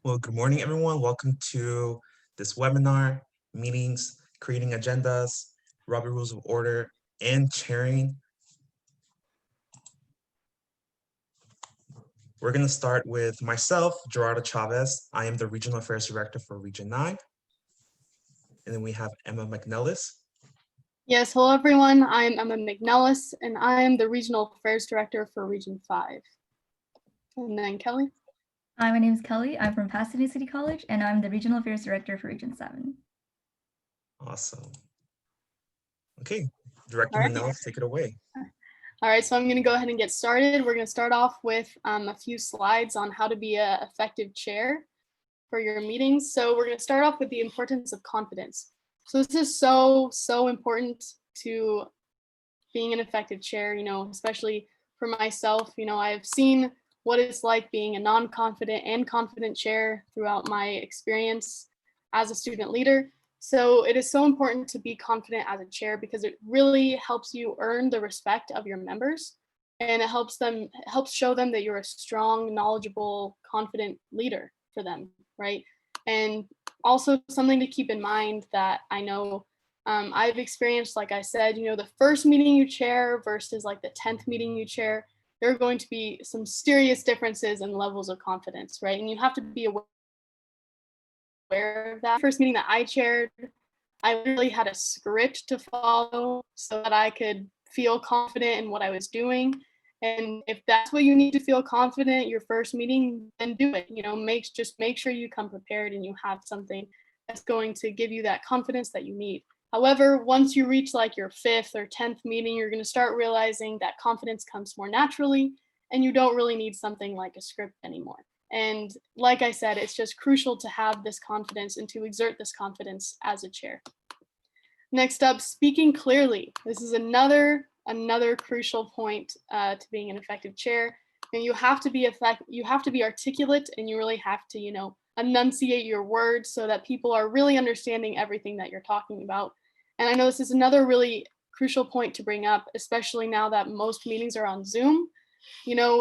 Well, good morning, everyone. Welcome to this webinar, meetings, creating agendas, Robert Rules of Order, and chairing. We're going to start with myself, Gerado Chavez. I am the Regional Affairs Director for Region 9. And then we have Emma McNellis. Yes, hello everyone. I'm Emma McNellis, and I am the Regional Affairs Director for Region 5. And then Kelly. Hi, my name is Kelly. I'm from Pasadena City College, and I'm the Regional Affairs Director for Region 7. Awesome. Okay, Director All right. McNellis, take it away. All right, so I'm going to go ahead and get started. We're going to start off with a few slides on how to be an effective chair for your meetings. So we're going to start off with the importance of confidence. So this is so important to being an effective chair, especially for myself. I've seen what it's like being a non-confident and confident chair throughout my experience as a student leader. So it is so important to be confident as a chair because it really helps you earn the respect of your members, and it helps show them that you're a strong, knowledgeable, confident leader for them, right? And also something to keep in mind that I know I've experienced, like I said, the first meeting you chair versus like the 10th meeting you chair, there are going to be some serious differences in levels of confidence, right? And you have to be aware of that. First meeting that I chaired, I literally had a script to follow so that I could feel confident in what I was doing. And if that's what you need to feel confident your first meeting, then do it. Just make sure you come prepared and you have something that's going to give you that confidence that you need. However, once you reach like your 5th or 10th meeting, you're going to start realizing that confidence comes more naturally and you don't really need something like a script anymore. And like I said, it's just crucial to have this confidence and to exert this confidence as a chair. Next up, speaking clearly. This is another crucial point to being an effective chair. And you have to be articulate, and you really have to, enunciate your words so that people are really understanding everything that you're talking about. And I know this is another really crucial point to bring up, especially now that most meetings are on Zoom.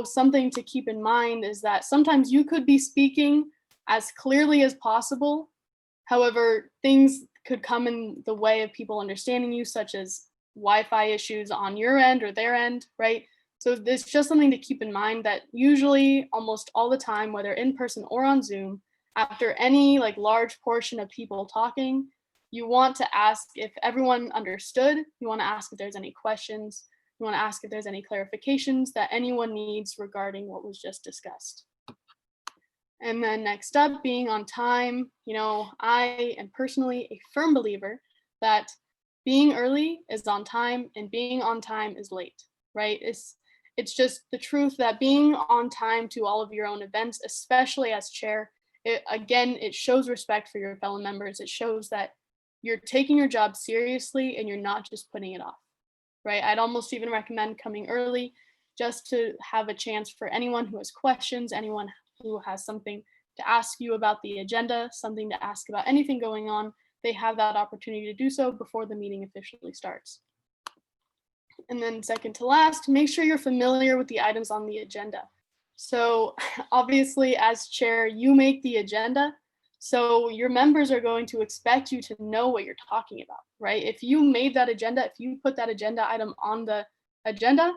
Something to keep in mind is that sometimes you could be speaking as clearly as possible. However, things could come in the way of people understanding you, such as Wi-Fi issues on your end or their end, right? So there's just something to keep in mind that usually almost all the time, whether in person or on Zoom, after any like large portion of people talking, you want to ask if everyone understood. You want to ask if there's any questions. You want to ask if there's any clarifications that anyone needs regarding what was just discussed. And then next up, being on time. I am personally a firm believer that being early is on time and being on time is late, right? It's just the truth that being on time to all of your own events, especially as chair, it shows respect for your fellow members. It shows that you're taking your job seriously and you're not just putting it off, right? I'd almost even recommend coming early just to have a chance for anyone who has questions, anyone who has something to ask you about the agenda, something to ask about anything going on, they have that opportunity to do so before the meeting officially starts. And then second to last, make sure you're familiar with the items on the agenda. So obviously as chair, you make the agenda. So your members are going to expect you to know what you're talking about, right? If you made that agenda, if you put that agenda item on the agenda,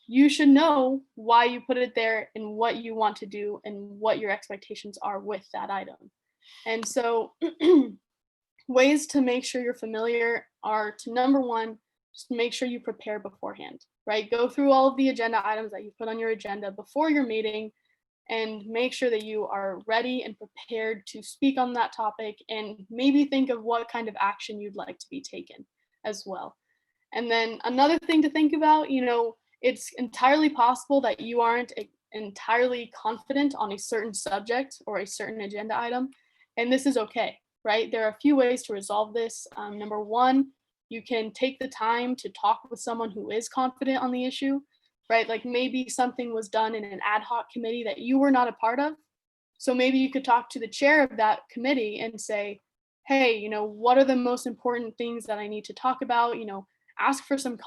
you should know why you put it there and what you want to do and what your expectations are with that item. And so ways to make sure you're familiar are to, number one, just make sure you prepare beforehand, right? Go through all of the agenda items that you put on your agenda before your meeting and make sure that you are ready and prepared to speak on that topic, and maybe think of what kind of action you'd like to be taken as well. And then another thing to think about, it's entirely possible that you aren't entirely confident on a certain subject or a certain agenda item, and this is okay, right? There are a few ways to resolve this. Number one, you can take the time to talk with someone who is confident on the issue, right? Like maybe something was done in an ad hoc committee that you were not a part of. So maybe you could talk to the chair of that committee and say, hey, what are the most important things that I need to talk about? Ask for some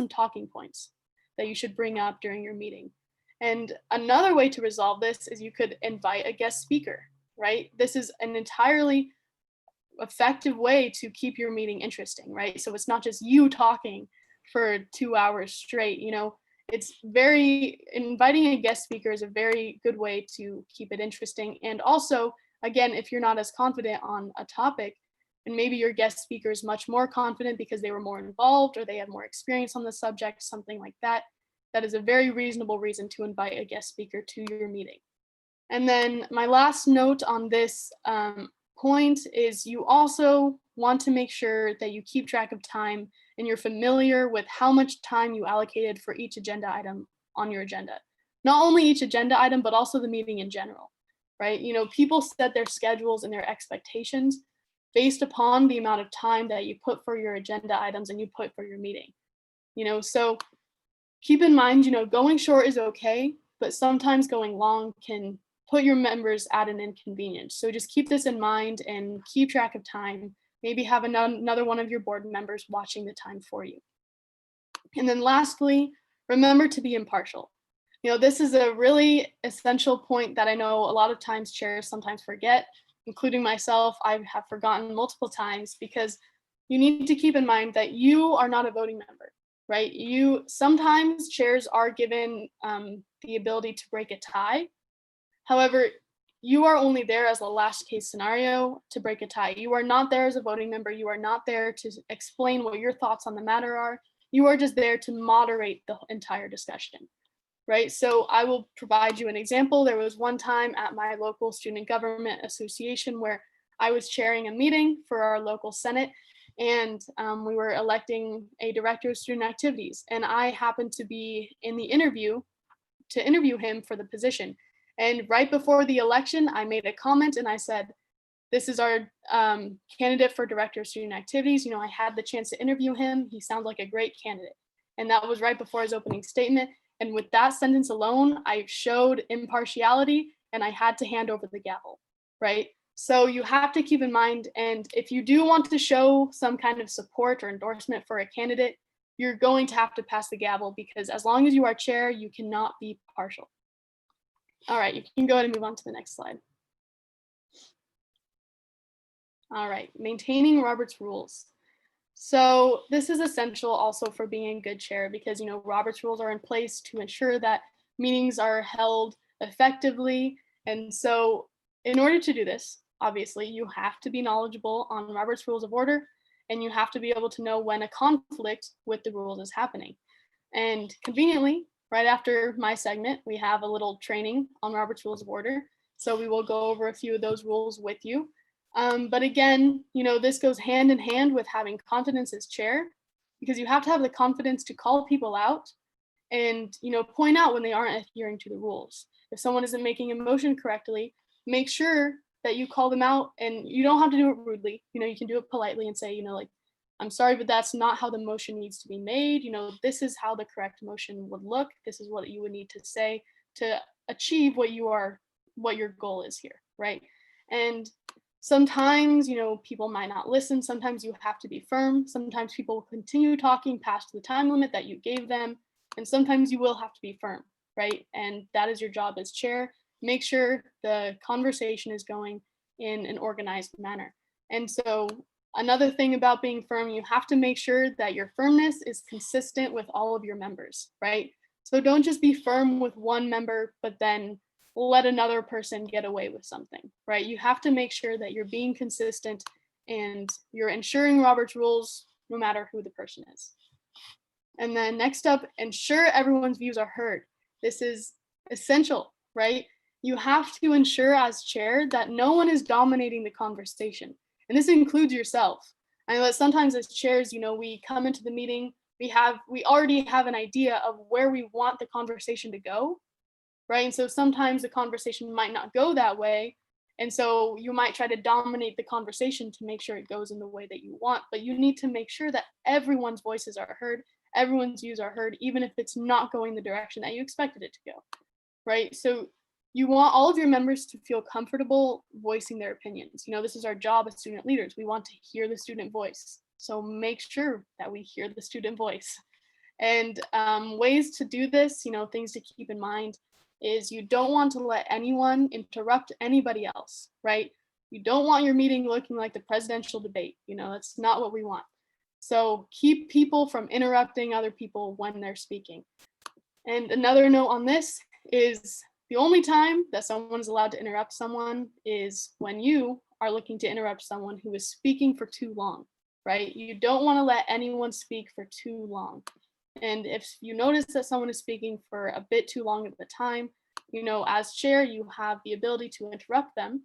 talking points that you should bring up during your meeting. And another way to resolve this is you could invite a guest speaker, right? This is an entirely effective way to keep your meeting interesting, right? So it's not just you talking for 2 hours straight, it's inviting a guest speaker is a very good way to keep it interesting. And also, again, if you're not as confident on a topic, and maybe your guest speaker is much more confident because they were more involved or they have more experience on the subject, something like that, that is a very reasonable reason to invite a guest speaker to your meeting. And then my last note on this point is you also want to make sure that you keep track of time and you're familiar with how much time you allocated for each agenda item on your agenda. Not only each agenda item, but also the meeting in general, right? People set their schedules and their expectations based upon the amount of time that you put for your agenda items and you put for your meeting. So keep in mind, going short is okay, but sometimes going long can put your members at an inconvenience. So just keep this in mind and keep track of time. Maybe have another one of your board members watching the time for you. And then lastly, remember to be impartial. This is a really essential point that I know a lot of times chairs sometimes forget, including myself. I have forgotten multiple times, because you need to keep in mind that you are not a voting member, right? Sometimes chairs are given the ability to break a tie. However, you are only there as a last case scenario to break a tie. You are not there as a voting member. You are not there to explain what your thoughts on the matter are. You are just there to moderate the entire discussion, right? So I will provide you an example. There was one time at my local student government association where I was chairing a meeting for our local Senate, and we were electing a director of student activities. And I happened to be in the interview to interview him for the position. And right before the election, I made a comment and I said, this is our candidate for director of student activities. I had the chance to interview him. He sounds like a great candidate. And that was right before his opening statement. And with that sentence alone, I showed impartiality and I had to hand over the gavel, right? So you have to keep in mind, and if you do want to show some kind of support or endorsement for a candidate, you're going to have to pass the gavel, because as long as you are chair, you cannot be partial. All right, you can go ahead and move on to the next slide. All right, maintaining Robert's rules. So this is essential also for being a good chair, because Robert's rules are in place to ensure that meetings are held effectively. And so in order to do this, obviously you have to be knowledgeable on Robert's Rules of Order, and you have to be able to know when a conflict with the rules is happening. And conveniently, right after my segment, we have a little training on Robert's Rules of Order. So we will go over a few of those rules with you. But again, this goes hand in hand with having confidence as chair, because you have to have the confidence to call people out and, point out when they aren't adhering to the rules. If someone isn't making a motion correctly, make sure that you call them out, and you don't have to do it rudely. You can do it politely and say, I'm sorry, but that's not how the motion needs to be made. This is how the correct motion would look. This is what you would need to say to achieve what your goal is here, right? And sometimes, people might not listen. Sometimes you have to be firm. Sometimes people will continue talking past the time limit that you gave them. And sometimes you will have to be firm, right? And that is your job as chair. Make sure the conversation is going in an organized manner. And so another thing about being firm, you have to make sure that your firmness is consistent with all of your members, right? So don't just be firm with one member, but then let another person get away with something, right? You have to make sure that you're being consistent and you're ensuring Robert's rules no matter who the person is. And then next up, ensure everyone's views are heard. This is essential, right? You have to ensure as chair that no one is dominating the conversation. And this includes yourself. I know that sometimes as chairs, we come into the meeting, we already have an idea of where we want the conversation to go, right? And so sometimes the conversation might not go that way. And so you might try to dominate the conversation to make sure it goes in the way that you want, but you need to make sure that everyone's voices are heard, everyone's views are heard, even if it's not going the direction that you expected it to go, right? So you want all of your members to feel comfortable voicing their opinions. This is our job as student leaders. We want to hear the student voice. So make sure that we hear the student voice. And ways to do this, things to keep in mind is you don't want to let anyone interrupt anybody else, right? You don't want your meeting looking like the presidential debate. That's not what we want. So keep people from interrupting other people when they're speaking. And another note on this is the only time that someone's allowed to interrupt someone is when you are looking to interrupt someone who is speaking for too long, right? You don't want to let anyone speak for too long. And if you notice that someone is speaking for a bit too long at the time, as chair, you have the ability to interrupt them.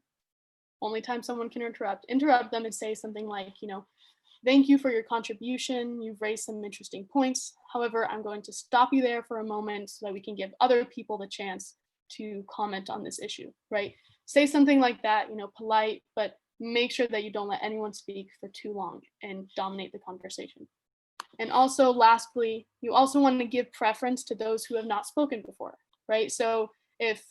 Only time someone can interrupt them and say something like, thank you for your contribution. You've raised some interesting points. However, I'm going to stop you there for a moment so that we can give other people the chance to comment on this issue, right? Say something like that, polite, but make sure that you don't let anyone speak for too long and dominate the conversation. And also, lastly, you also want to give preference to those who have not spoken before, right? So if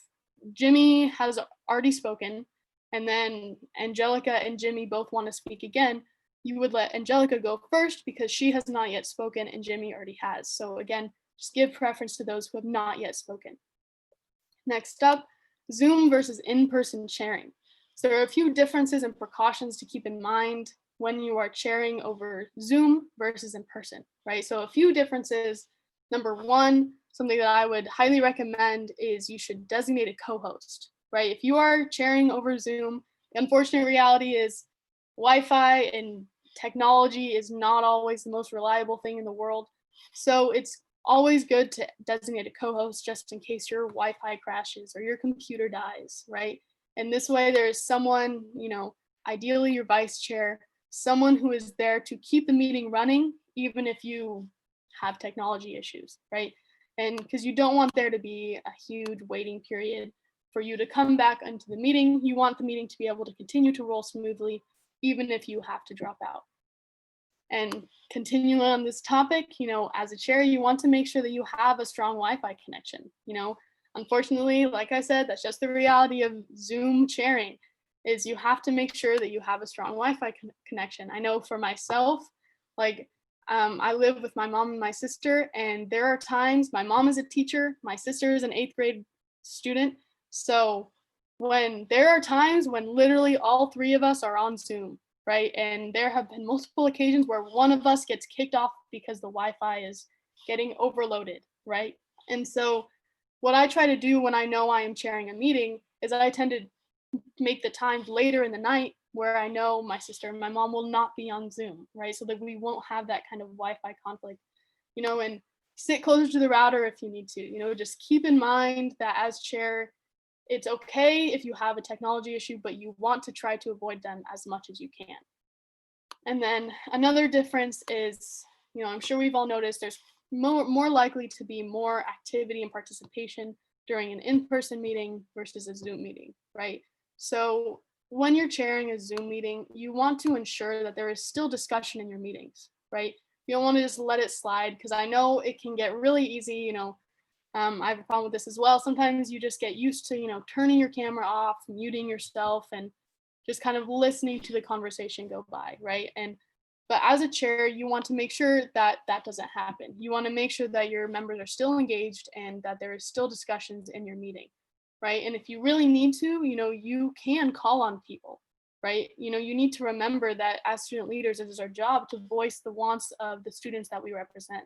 Jimmy has already spoken and then Angelica and Jimmy both want to speak again, you would let Angelica go first because she has not yet spoken and Jimmy already has. So again, just give preference to those who have not yet spoken. Next up, Zoom versus in-person chairing. So there are a few differences and precautions to keep in mind when you are chairing over Zoom versus in person, right? So a few differences. Number one, something that I would highly recommend is you should designate a co-host, right? If you are chairing over Zoom, the unfortunate reality is Wi-Fi and technology is not always the most reliable thing in the world. So it's always good to designate a co-host just in case your Wi-Fi crashes or your computer dies, right? And this way there is someone, ideally your vice chair, someone who is there to keep the meeting running, even if you have technology issues, right? And because you don't want there to be a huge waiting period for you to come back into the meeting. You want the meeting to be able to continue to roll smoothly, even if you have to drop out. And continuing on this topic, as a chair, you want to make sure that you have a strong Wi-Fi connection. Unfortunately, like I said, that's just the reality of Zoom chairing, is you have to make sure that you have a strong Wi-Fi connection. I know for myself, I live with my mom and my sister, and there are times, my mom is a teacher, my sister is an 8th grade student. So when there are times when literally all three of us are on Zoom, right? And there have been multiple occasions where one of us gets kicked off because the Wi-Fi is getting overloaded, right? And so what I try to do when I know I am chairing a meeting is I tend to make the times later in the night where I know my sister and my mom will not be on Zoom, right? So that we won't have that kind of Wi-Fi conflict, and sit closer to the router if you need to, just keep in mind that as chair, it's okay if you have a technology issue, but you want to try to avoid them as much as you can. And then another difference is, I'm sure we've all noticed there's more likely to be more activity and participation during an in-person meeting versus a Zoom meeting, right? So when you're chairing a Zoom meeting, you want to ensure that there is still discussion in your meetings, right? You don't want to just let it slide, because I know it can get really easy, I have a problem with this as well. Sometimes you just get used to, turning your camera off, muting yourself, and just kind of listening to the conversation go by, right? But as a chair, you want to make sure that that doesn't happen. You want to make sure that your members are still engaged and that there is still discussions in your meeting, right? And if you really need to, you can call on people, right? You need to remember that as student leaders, it is our job to voice the wants of the students that we represent,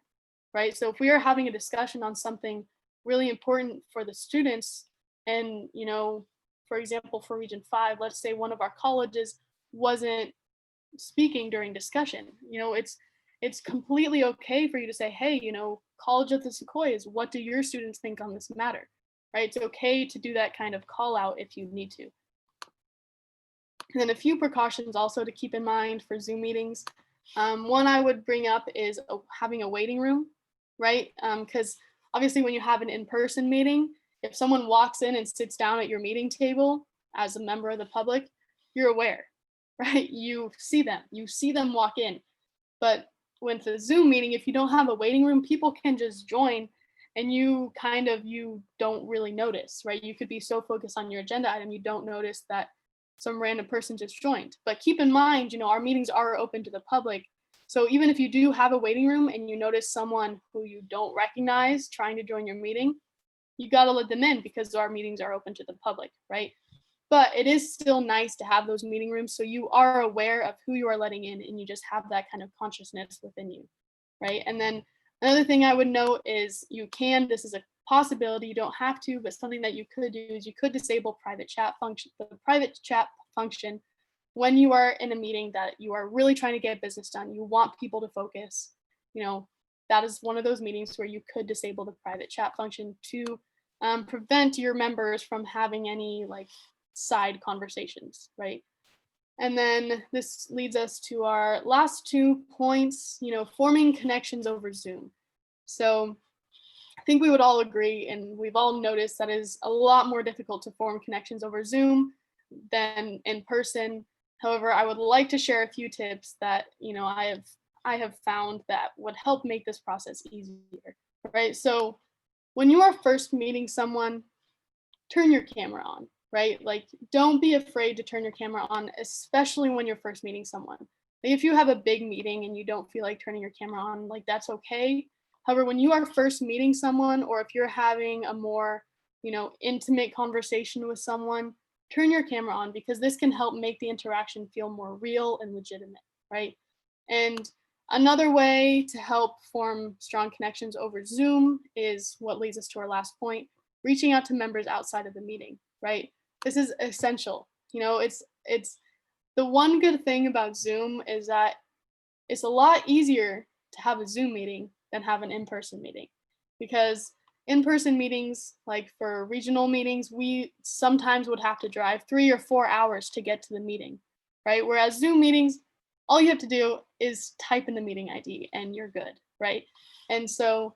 right? So if we are having a discussion on something really important for the students, and for example, for Region 5, let's say one of our colleges wasn't speaking during discussion, it's completely okay for you to say, hey, College of the Sequoias, what do your students think on this matter, right? It's okay to do that kind of call out if you need to. And then a few precautions also to keep in mind for Zoom meetings. One I would bring up is having a waiting room, right? Because obviously when you have an in-person meeting, if someone walks in and sits down at your meeting table as a member of the public, you're aware, right? You see them walk in. But with the Zoom meeting, if you don't have a waiting room, people can just join and you don't really notice, right? You could be so focused on your agenda item, you don't notice that some random person just joined. But keep in mind, our meetings are open to the public. So even if you do have a waiting room and you notice someone who you don't recognize trying to join your meeting, you got to let them in because our meetings are open to the public, right? But it is still nice to have those meeting rooms so you are aware of who you are letting in and you just have that kind of consciousness within you, right? And then another thing I would note is this is a possibility, you don't have to, but something that you could do is you could disable the private chat function when you are in a meeting that you are really trying to get business done. You want people to focus, that is one of those meetings where you could disable the private chat function to prevent your members from having any like side conversations, right? And then this leads us to our last 2 points, forming connections over Zoom. So I think we would all agree, and we've all noticed that it is a lot more difficult to form connections over Zoom than in person. However, I would like to share a few tips that, I have found that would help make this process easier, right? So when you are first meeting someone, turn your camera on, right? Like, don't be afraid to turn your camera on, especially when you're first meeting someone. Like, if you have a big meeting and you don't feel like turning your camera on, like, that's okay. However, when you are first meeting someone, or if you're having a more, intimate conversation with someone, turn your camera on because this can help make the interaction feel more real and legitimate, right? And another way to help form strong connections over Zoom is what leads us to our last point, reaching out to members outside of the meeting, right? This is essential. It's the one good thing about Zoom is that it's a lot easier to have a Zoom meeting than have an in-person meeting, because in-person meetings, like for regional meetings, we sometimes would have to drive 3 or 4 hours to get to the meeting, right? Whereas Zoom meetings, all you have to do is type in the meeting ID and you're good, right? And so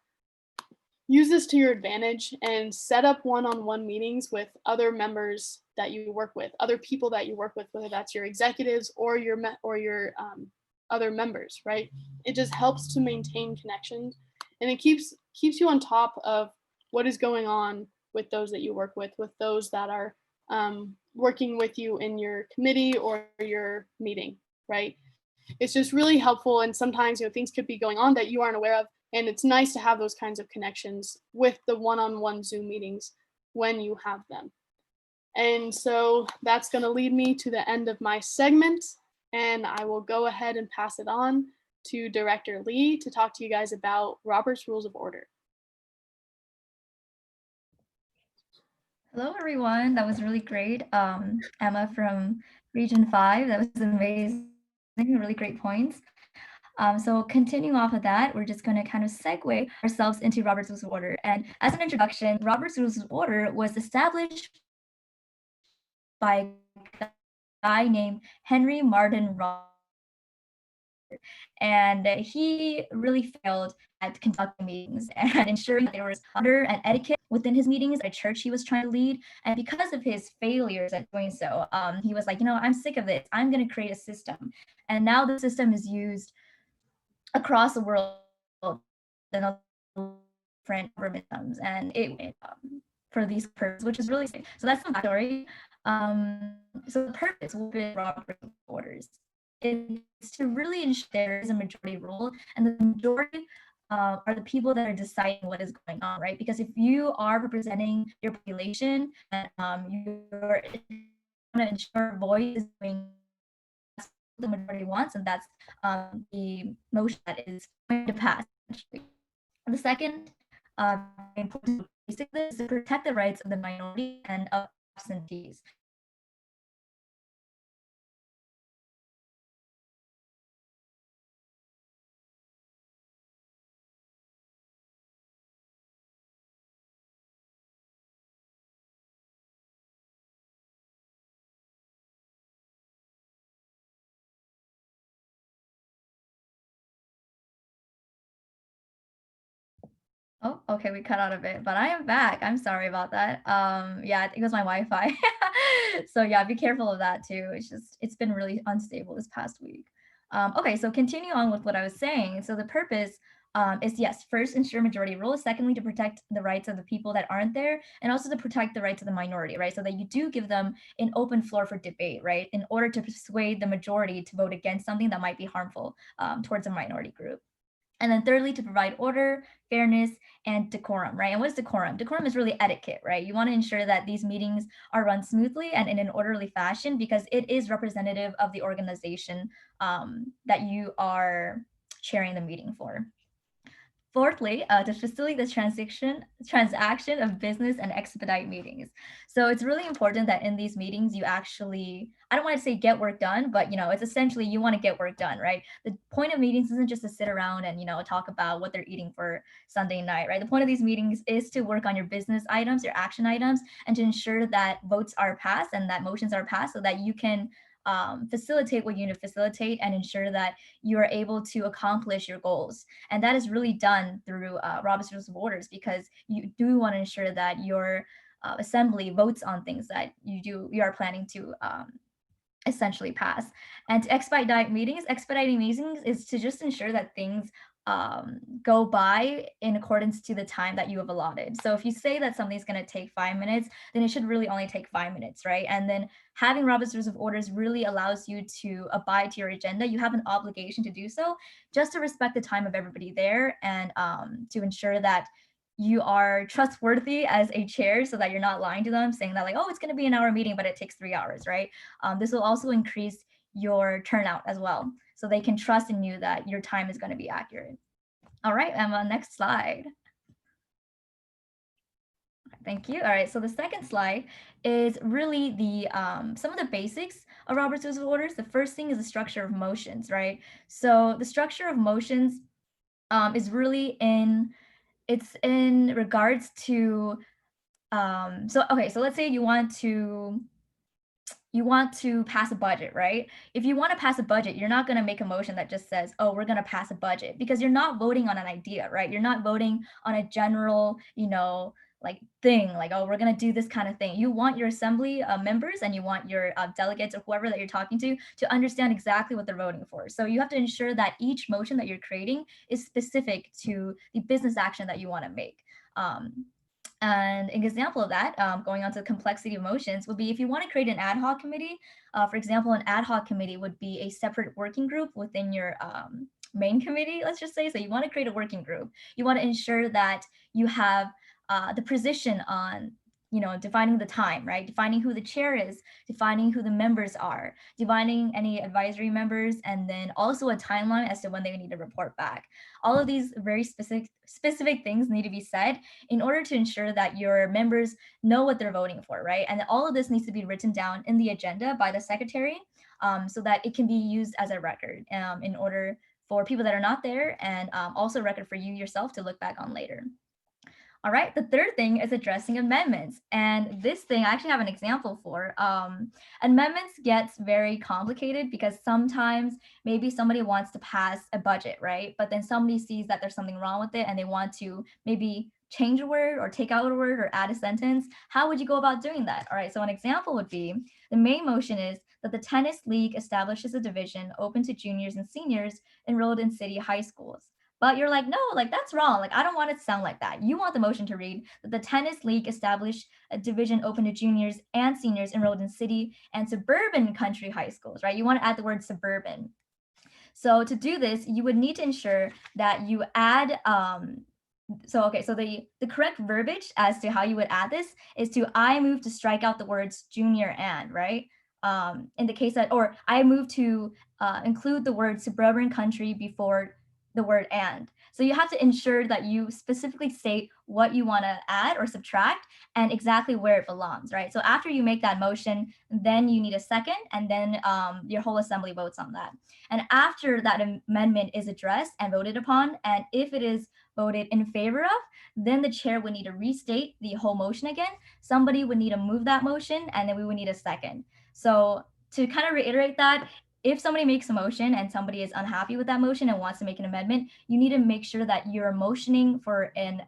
use this to your advantage and set up one-on-one meetings with other members that you work with, other people that you work with, whether that's your executives or your other members, right? It just helps to maintain connections, and it keeps you on top of what is going on with those that you work with those that are working with you in your committee or your meeting, right? It's just really helpful, and sometimes things could be going on that you aren't aware of, and it's nice to have those kinds of connections with the one-on-one Zoom meetings when you have them. And so that's going to lead me to the end of my segment, and I will go ahead and pass it on to Director Lee to talk to you guys about Robert's Rules of Order. Hello, everyone. That was really great. Emma from Region 5, that was amazing. Really great points. So continuing off of that, we're just going to kind of segue ourselves into Robert's Rules of Order. And as an introduction, Robert's Rules of Order was established by a guy named Henry Martin Robert. And he really failed at conducting meetings and ensuring that there was order and etiquette within his meetings at a church he was trying to lead. And because of his failures at doing so, he was like, I'm sick of this. I'm going to create a system. And now the system is used across the world in different government systems, and it for these purposes, which is really so that's the story. So the purpose will be Robert's orders. It's to really ensure there is a majority rule, and the majority are the people that are deciding what is going on, right? Because if you are representing your population and you're going to ensure voice is doing the majority wants, and that's the motion that is going to pass. The second important basically is to protect the rights of the minority and of absentees. Oh, okay, we cut out a bit, but I am back. I'm sorry about that. Yeah, I think it was my Wi-Fi. So yeah, be careful of that too. It's been really unstable this past week. Okay, so continue on with what I was saying. So the purpose is yes, first, ensure majority rule. Secondly, to protect the rights of the people that aren't there, and also to protect the rights of the minority, right? So that you do give them an open floor for debate, right? In order to persuade the majority to vote against something that might be harmful towards a minority group. And then thirdly, to provide order, fairness, and decorum, right? And what is decorum? Decorum is really etiquette, right? You want to ensure that these meetings are run smoothly and in an orderly fashion because it is representative of the organization that you are chairing the meeting for. Fourthly, to facilitate the transaction of business and expedite meetings. So it's really important that in these meetings you actually, I don't want to say get work done, but it's essentially you want to get work done, right? The point of meetings isn't just to sit around and talk about what they're eating for Sunday night, right? The point of these meetings is to work on your business items, your action items, and to ensure that votes are passed and that motions are passed so that you can facilitate what you need to facilitate and ensure that you are able to accomplish your goals. And that is really done through Robert's Rules of Orders because you do want to ensure that your assembly votes on things that you are planning to essentially pass. And to expediting meetings is to just ensure that things go by in accordance to the time that you have allotted. So if you say that something's going to take 5 minutes, then it should really only take 5 minutes, right? And then having Robert's Rules of Orders really allows you to abide to your agenda. You have an obligation to do so just to respect the time of everybody there and to ensure that you are trustworthy as a chair so that you're not lying to them saying that like, oh, it's going to be an hour meeting, but it takes 3 hours, right? This will also increase your turnout as well. So they can trust in you that your time is going to be accurate. All right, Emma, next slide. Thank you. All right, so the second slide is really the some of the basics of Robert's Rules of Orders. The first thing is the structure of motions, right? So the structure of motions is really it's in regards to so let's say you want to pass a budget, right? If you want to pass a budget, you're not going to make a motion that just says, oh, we're going to pass a budget because you're not voting on an idea, right? You're not voting on a general, like thing, like, oh, we're going to do this kind of thing. You want your assembly members and you want your delegates or whoever that you're talking to understand exactly what they're voting for. So you have to ensure that each motion that you're creating is specific to the business action that you want to make. And an example of that, going on to the complexity of motions, would be if you want to create an ad hoc committee. For example, an ad hoc committee would be a separate working group within your main committee, let's just say. So you want to create a working group. You want to ensure that you have the position on defining the time, right? Defining who the chair is, defining who the members are, defining any advisory members, and then also a timeline as to when they need to report back. All of these very specific things need to be said in order to ensure that your members know what they're voting for, right? And all of this needs to be written down in the agenda by the secretary so that it can be used as a record in order for people that are not there and also a record for you yourself to look back on later. All right, the third thing is addressing amendments. And this thing I actually have an example for. Amendments gets very complicated because sometimes maybe somebody wants to pass a budget, right? But then somebody sees that there's something wrong with it and they want to maybe change a word or take out a word or add a sentence. How would you go about doing that? All right, so an example would be the main motion is that the tennis league establishes a division open to juniors and seniors enrolled in city high schools. But you're like, no, like that's wrong. Like, I don't want it to sound like that. You want the motion to read that the tennis league established a division open to juniors and seniors enrolled in city and suburban country high schools, right? You want to add the word suburban. So to do this, you would need to ensure that you add, so the correct verbiage as to how you would add this is to, I move to strike out the words junior and, right? In the case that, or I move to include the word suburban country before the word and. So you have to ensure that you specifically state what you want to add or subtract and exactly where it belongs, right? So after you make that motion, then you need a second and then your whole assembly votes on that. And after that amendment is addressed and voted upon, and if it is voted in favor of, then the chair would need to restate the whole motion again. Somebody would need to move that motion and then we would need a second. So to kind of reiterate that, if somebody makes a motion and somebody is unhappy with that motion and wants to make an amendment, you need to make sure that you're motioning for an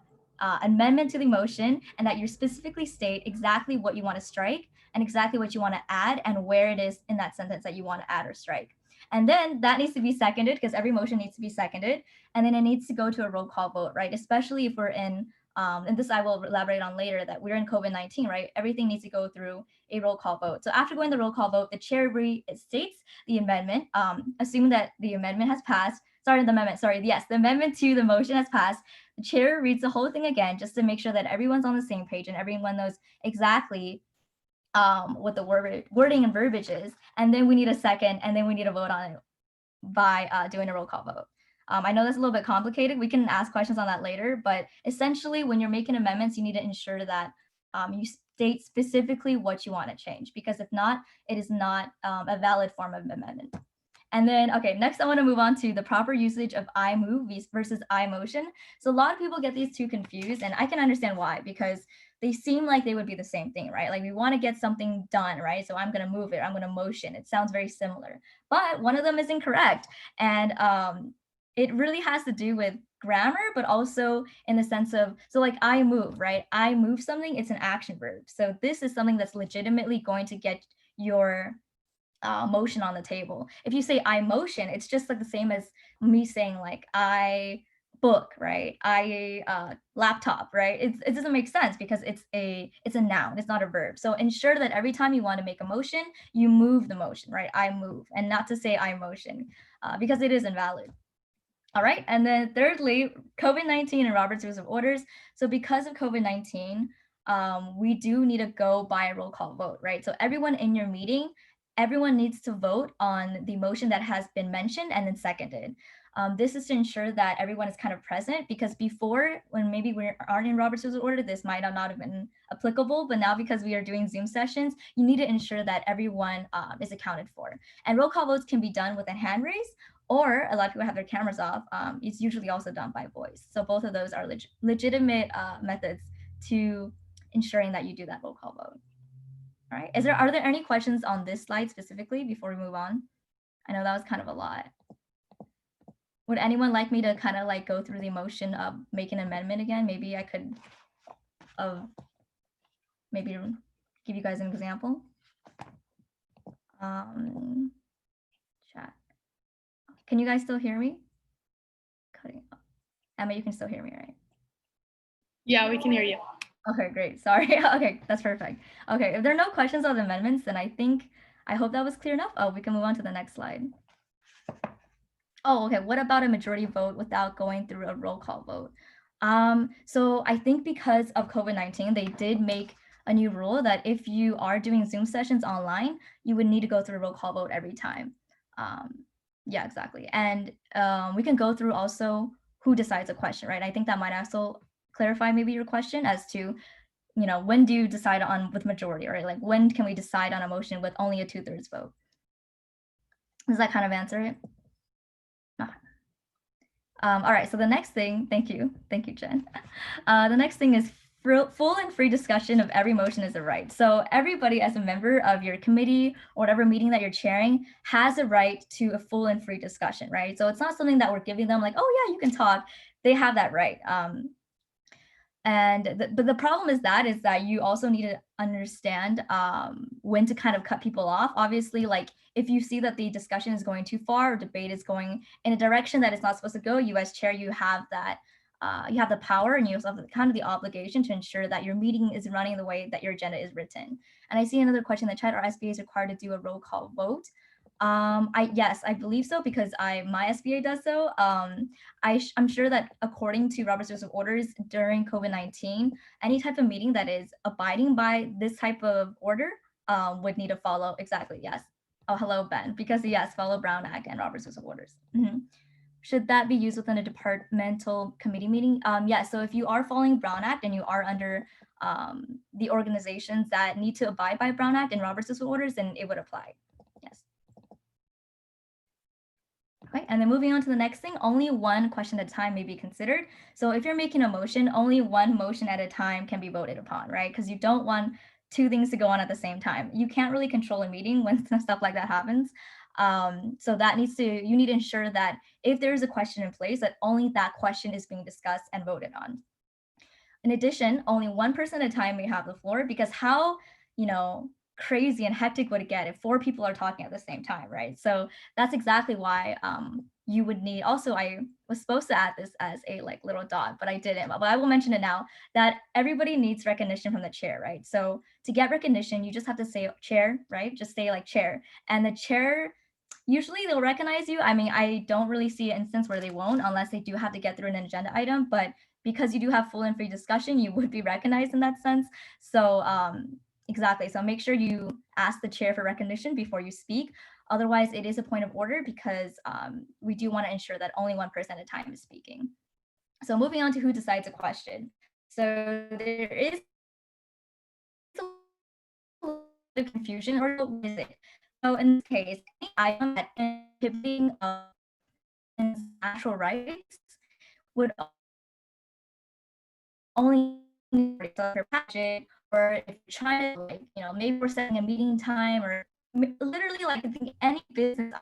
amendment to the motion and that you specifically state exactly what you want to strike and exactly what you want to add and where it is in that sentence that you want to add or strike. And then that needs to be seconded because every motion needs to be seconded. And then it needs to go to a roll call vote, right? Especially if we're in, and this I will elaborate on later, that we're in COVID-19, right? Everything needs to go through a roll call vote. So after going the roll call vote, the chair restates the amendment, assuming that the amendment has passed. Yes, the amendment to the motion has passed. The chair reads the whole thing again just to make sure that everyone's on the same page and everyone knows exactly what the wording and verbiage is. And then we need a second, and then we need to vote on it by doing a roll call vote. I know that's a little bit complicated. We can ask questions on that later, but essentially when you're making amendments, you need to ensure that you state specifically what you want to change, because if not, it is not a valid form of amendment. And then, okay, next I want to move on to the proper usage of I move versus I motion. So a lot of people get these two confused, and I can understand why, because they seem like they would be the same thing, right? Like we want to get something done, right? So I'm going to move it, I'm going to motion. It sounds very similar, but one of them is incorrect. And it really has to do with grammar, but also in the sense of, so like I move, right? I move something, it's an action verb. So this is something that's legitimately going to get your motion on the table. If you say I motion, it's just like the same as me saying like I book, right? I laptop, right? It doesn't make sense because it's a noun, it's not a verb. So ensure that every time you want to make a motion, you move the motion, right? I move, and not to say I motion, because it is invalid. All right, and then thirdly, COVID-19 and Robert's Rules of Orders. So because of COVID-19, we do need to go by a roll call vote, right? So everyone in your meeting, everyone needs to vote on the motion that has been mentioned and then seconded. This is to ensure that everyone is kind of present, because before, when maybe we aren't in Robert's Rules of Order, this might not have been applicable, but now because we are doing Zoom sessions, you need to ensure that everyone is accounted for. And roll call votes can be done with a hand raise, or a lot of people have their cameras off. It's usually also done by voice. So both of those are legitimate methods to ensuring that you do that roll call vote. All right, are there any questions on this slide specifically before we move on? I know that was kind of a lot. Would anyone like me to kind of like go through the motion of making an amendment again? Maybe I could maybe give you guys an example. Chat. Can you guys still hear me? Cutting off. Emma, you can still hear me, right? Yeah, we can hear you. Okay, great. Sorry. Okay, that's perfect. Okay, if there are no questions on the amendments, then I hope that was clear enough. Oh, we can move on to the next slide. Oh, okay. What about a majority vote without going through a roll call vote? So I think because of COVID-19, they did make a new rule that if you are doing Zoom sessions online, you would need to go through a roll call vote every time. Yeah, exactly. And we can go through also who decides a question, right? I think that might also clarify maybe your question as to, you know, when do you decide on with majority, right? Like when can we decide on a motion with only a 2/3 vote? Does that kind of answer it? All right, so the next thing, thank you, Jen. The next thing is full and free discussion of every motion is a right. So everybody as a member of your committee or whatever meeting that you're chairing has a right to a full and free discussion, right? So it's not something that we're giving them like, oh yeah, you can talk. They have that right. But the problem is that you also need to understand when to kind of cut people off. Obviously, like if you see that the discussion is going too far or debate is going in a direction that it's not supposed to go, you as chair, you have that you have the power and you also have kind of the obligation to ensure that your meeting is running the way that your agenda is written. And I see another question in the chat: are SBAs required to do a roll call vote? Yes, I believe so, because my SBA does so. I'm sure that according to Robert's Rules of Orders during COVID-19, any type of meeting that is abiding by this type of order would need to follow. Exactly, yes. Oh, hello, Ben, because yes, follow Brown Act and Robert's Rules of Orders. Should that be used within a departmental committee meeting? Yes, so if you are following Brown Act and you are under the organizations that need to abide by Brown Act and Robert's Rules of Orders, then it would apply, yes. Okay, and then moving on to the next thing, only one question at a time may be considered. So if you're making a motion, only one motion at a time can be voted upon, right? Because you don't want two things to go on at the same time. You can't really control a meeting when stuff like that happens. So that you need to ensure that if there is a question in place, that only that question is being discussed and voted on. In addition, only one person at a time may have the floor, because how, you know, crazy and hectic would it get if 4 people are talking at the same time, right? So that's exactly why you would need, also I was supposed to add this as a like little dot, but I didn't, but I will mention it now, that everybody needs recognition from the chair, right? So to get recognition, you just have to say chair, right? Just say like chair, and the chair, usually they'll recognize you. I mean, I don't really see an instance where they won't unless they do have to get through an agenda item, but because you do have full and free discussion, you would be recognized in that sense. So exactly. So make sure you ask the chair for recognition before you speak. Otherwise, it is a point of order because we do want to ensure that only one person at a time is speaking. So moving on to who decides a question. So there is a little bit of confusion, or what is it? So in this case, any item that inhibiting natural rights would only her paget, or if you're trying to, like, maybe we're setting a meeting time, or literally like I think any business.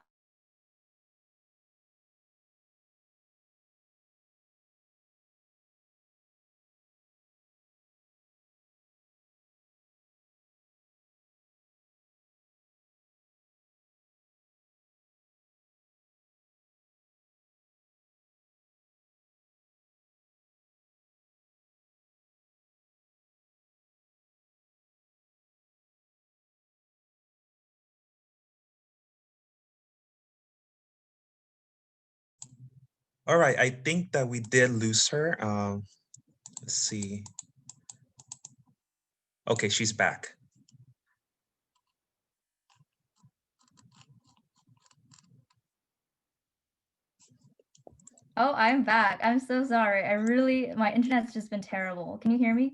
All right, I think that we did lose her. Let's see. Okay, she's back. Oh, I'm back. I'm so sorry. My internet's just been terrible. Can you hear me?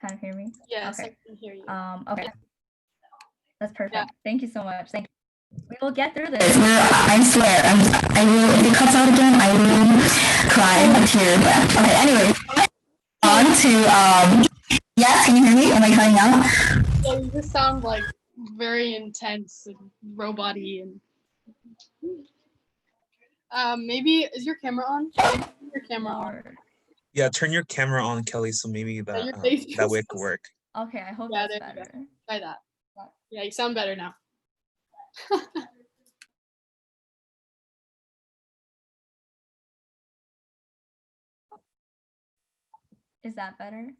Kind of hear me? Yes, Okay. I can hear you. Okay. That's perfect. Yeah. Thank you so much. Thank you. We will get through this. I swear, I will, if it cuts out again, I will cry and tear. Okay, anyway, on to, yes, can you hear me? Am I cutting out? Yeah, you just sound like very intense and robot-y, and maybe is your camera on? Your camera on. Yeah, turn your camera on, Kelly, so maybe that your face that way it is- could work. Okay, I hope Yeah, that's there you go. better. Try that. Yeah, you sound better now. Is that better?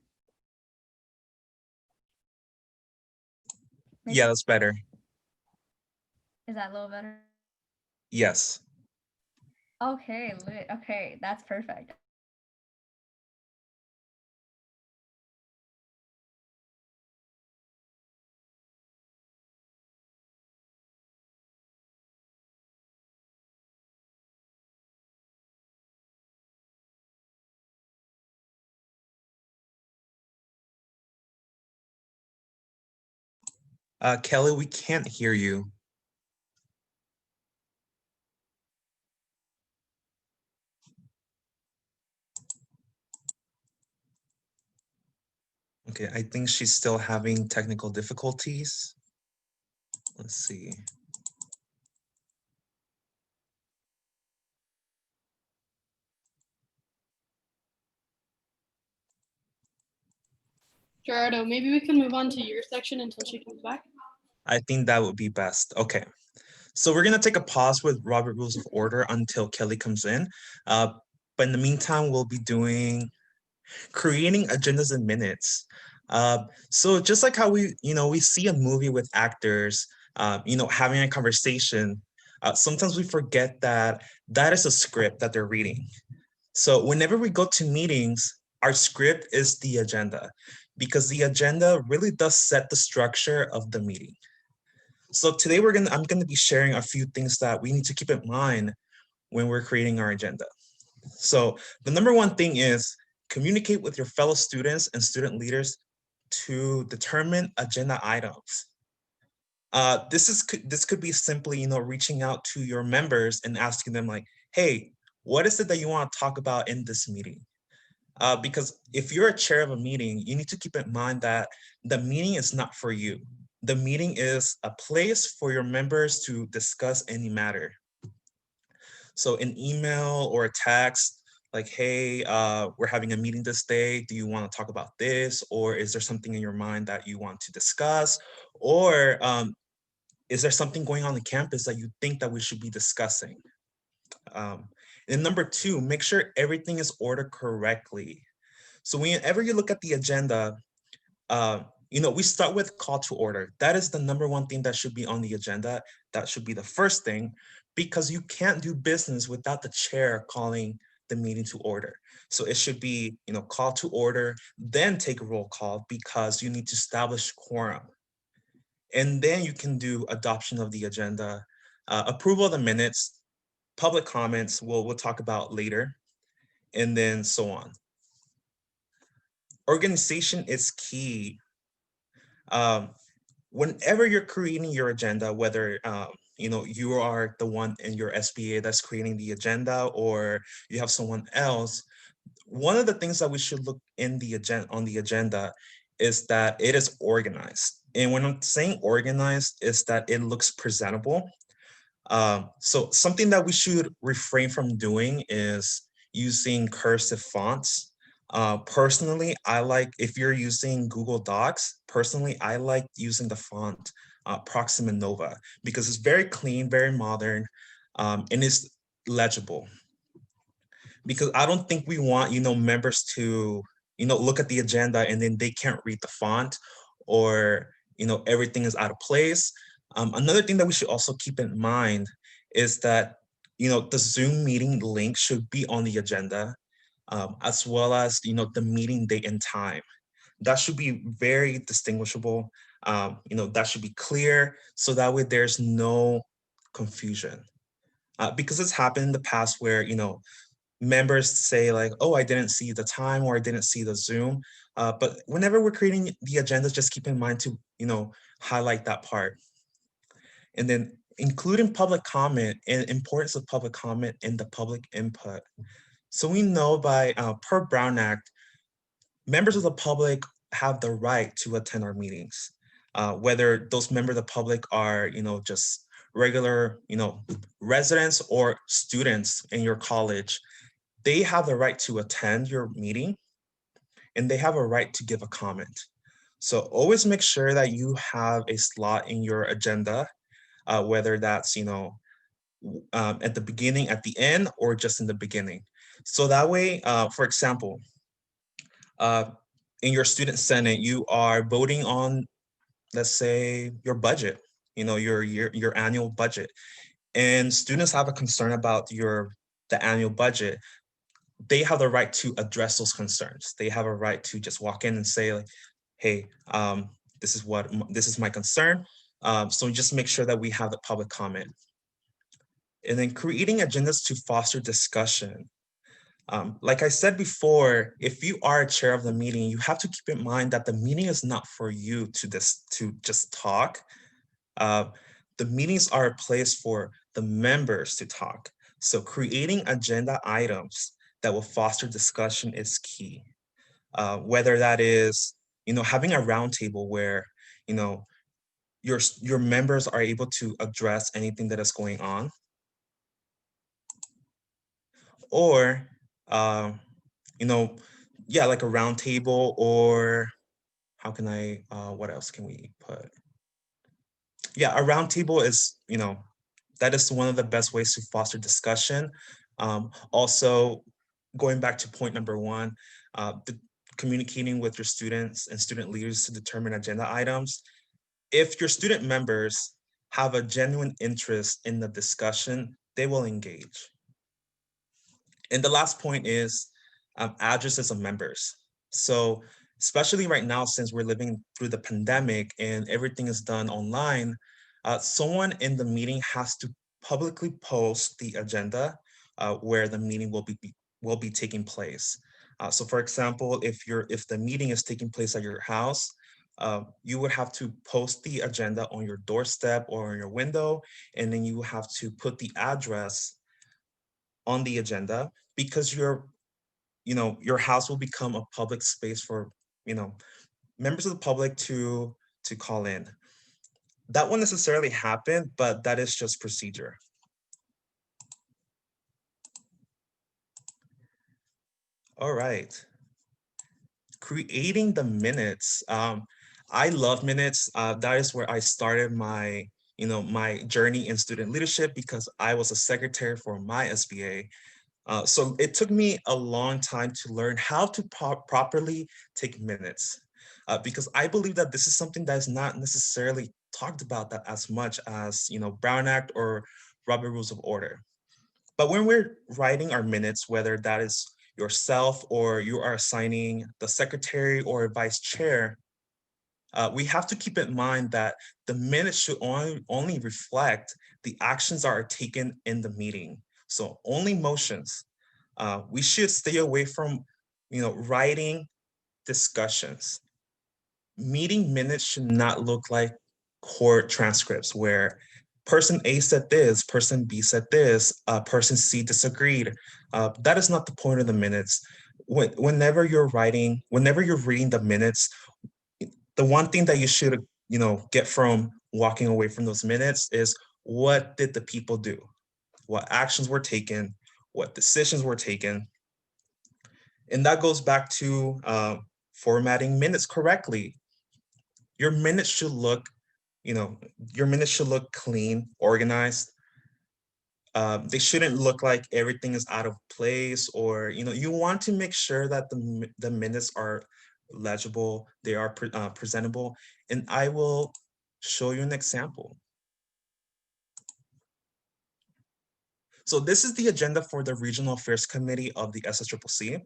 Maybe? Yeah, that's better. Is that a little better? Yes. Okay, lit. Okay, that's perfect. Kelly, we can't hear you. Okay, I think she's still having technical difficulties. Let's see. Gerardo, maybe we can move on to your section until she comes back. I think that would be best. Okay. So we're going to take a pause with Robert Rules of Order until Kelly comes in. But in the meantime, we'll be doing creating agendas in minutes. So just like how we see a movie with actors, having a conversation, sometimes we forget that that is a script that they're reading. So whenever we go to meetings, our script is the agenda, because the agenda really does set the structure of the meeting. So today I'm gonna be sharing a few things that we need to keep in mind when we're creating our agenda. So the number one thing is communicate with your fellow students and student leaders to determine agenda items. This could be simply, reaching out to your members and asking them like, hey, what is it that you want to talk about in this meeting? Because if you're a chair of a meeting, you need to keep in mind that the meeting is not for you. The meeting is a place for your members to discuss any matter. So an email or a text, like, hey, we're having a meeting this day. Do you want to talk about this? Or is there something in your mind that you want to discuss? Or is there something going on campus that you think that we should be discussing? And number two, make sure everything is ordered correctly. So whenever you look at the agenda, we start with call to order. That is the number one thing that should be on the agenda. That should be the first thing, because you can't do business without the chair calling the meeting to order. So it should be, call to order, then take a roll call, because you need to establish quorum. And then you can do adoption of the agenda, approval of the minutes, public comments, we'll talk about later, and then so on. Organization is key. Whenever you're creating your agenda, whether you are the one in your SBA that's creating the agenda, or you have someone else, one of the things that we should look in the on the agenda is that it is organized. And when I'm saying organized, is that it looks presentable. So something that we should refrain from doing is using cursive fonts. Personally, I like, if you're using Google Docs, personally, I like using the font Proxima Nova, because it's very clean, very modern, and it's legible. Because I don't think we want, members to, look at the agenda and then they can't read the font, or, everything is out of place. Another thing that we should also keep in mind is that, the Zoom meeting link should be on the agenda, as well as, the meeting date and time. That should be very distinguishable. That should be clear, so that way there's no confusion. Because it's happened in the past where, members say like, oh, I didn't see the time, or I didn't see the Zoom. But whenever we're creating the agendas, just keep in mind to, highlight that part. And then including public comment and importance of public comment in the public input. So we know by per Brown Act, members of the public have the right to attend our meetings, whether those members of the public are, just regular, residents or students in your college. They have the right to attend your meeting, and they have a right to give a comment. So always make sure that you have a slot in your agenda, whether that's, at the beginning, at the end, or just in the beginning. So that way, for example, in your student senate, you are voting on, let's say, your budget, your annual budget, and students have a concern about the annual budget. They have the right to address those concerns. They have a right to just walk in and say, like, hey, this is my concern. So just make sure that we have the public comment. And then creating agendas to foster discussion. Like I said before, if you are a chair of the meeting, you have to keep in mind that the meeting is not for you to just talk. The meetings are a place for the members to talk. So creating agenda items that will foster discussion is key. Whether that is, having a roundtable where, your members are able to address anything that is going on, or, yeah, like a roundtable, or how can what else can we put? Yeah, a roundtable is, that is one of the best ways to foster discussion. Also, going back to point number one, communicating with your students and student leaders to determine agenda items. If your student members have a genuine interest in the discussion, they will engage. And the last point is addresses of members. So especially right now, since we're living through the pandemic and everything is done online, someone in the meeting has to publicly post the agenda where the meeting will be taking place. So for example, if the meeting is taking place at your house, you would have to post the agenda on your doorstep or on your window, and then you have to put the address on the agenda, because your house will become a public space for, members of the public to call in. That won't necessarily happen, but that is just procedure. All right. Creating the minutes. I love minutes. That is where I started my, my journey in student leadership because I was a secretary for my SBA. So it took me a long time to learn how to properly take minutes because I believe that this is something that is not necessarily talked about that as much as, Brown Act or Robert Rules of Order. But when we're writing our minutes, whether that is yourself or you are assigning the secretary or vice chair, we have to keep in mind that the minutes should only reflect the actions that are taken in the meeting. So only motions. We should stay away from, writing discussions. Meeting minutes should not look like court transcripts where person A said this, person B said this, person C disagreed. That is not the point of the minutes. Whenever you're reading the minutes, the one thing that you should, get from walking away from those minutes is what did the people do? What actions were taken? What decisions were taken? And that goes back to formatting minutes correctly. Your minutes should look, your minutes should look clean, organized. They shouldn't look like everything is out of place, or you want to make sure that the minutes are legible, they are presentable. And I will show you an example. So this is the agenda for the Regional Affairs Committee of the SSCCC.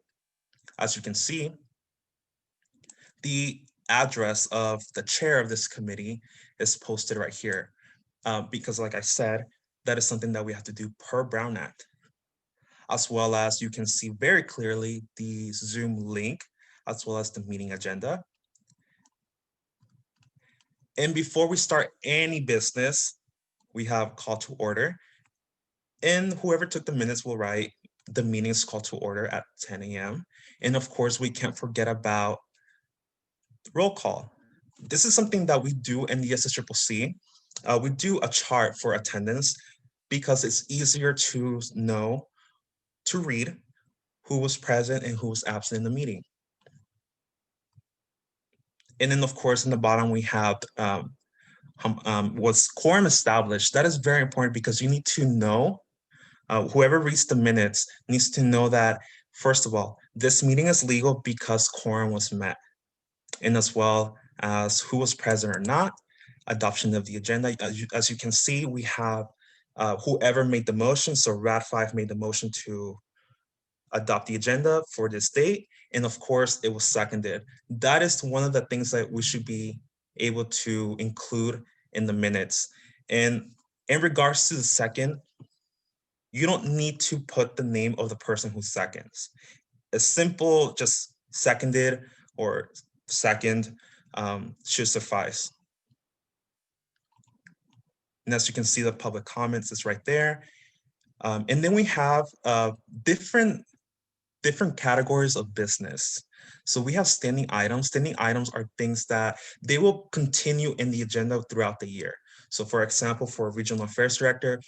As you can see, the address of the chair of this committee is posted right here. Because like I said, that is something that we have to do per Brown Act. As well as you can see very clearly the Zoom link, as well as the meeting agenda. And before we start any business, we have call to order. And whoever took the minutes will write the meeting's call to order at 10 a.m. And of course, we can't forget about roll call. This is something that we do in the SSCCC. We do a chart for attendance because it's easier to know, to read who was present and who was absent in the meeting. And then of course, in the bottom, we have was quorum established. That is very important because you need to know, whoever reads the minutes needs to know that, first of all, this meeting is legal because quorum was met. And as well as who was present or not, adoption of the agenda. As you can see, we have whoever made the motion. So RAD 5 made the motion to adopt the agenda for this date. And of course, it was seconded. That is one of the things that we should be able to include in the minutes. And in regards to the second, you don't need to put the name of the person who seconds. A simple, just seconded or second should suffice. And as you can see, the public comments is right there. And then we have different categories of business. So we have standing items. Standing items are things that they will continue in the agenda throughout the year. So for example, for Regional Affairs Director,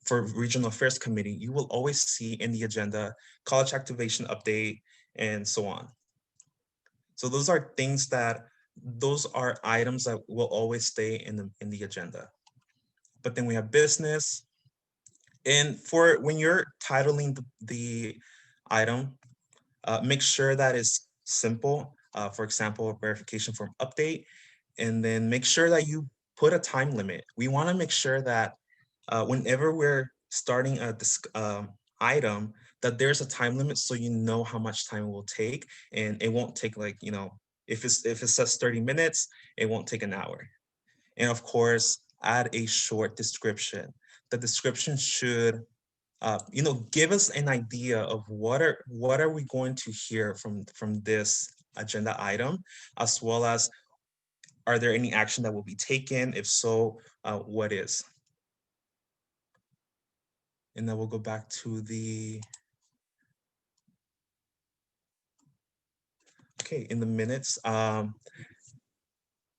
for Regional Affairs Committee, you will always see in the agenda, college activation update, and so on. So those are items that will always stay in the agenda. But then we have business. And for when you're titling the item, make sure that it's simple. For example, verification form update, and then make sure that you put a time limit. We want to make sure that whenever we're starting this item, that there's a time limit so you know how much time it will take, and it won't take like, if it says 30 minutes, it won't take an hour. And of course, add a short description. The description should give us an idea of what are we going to hear from this agenda item, as well as are there any action that will be taken? If so, what is? And then we'll go back to in the minutes.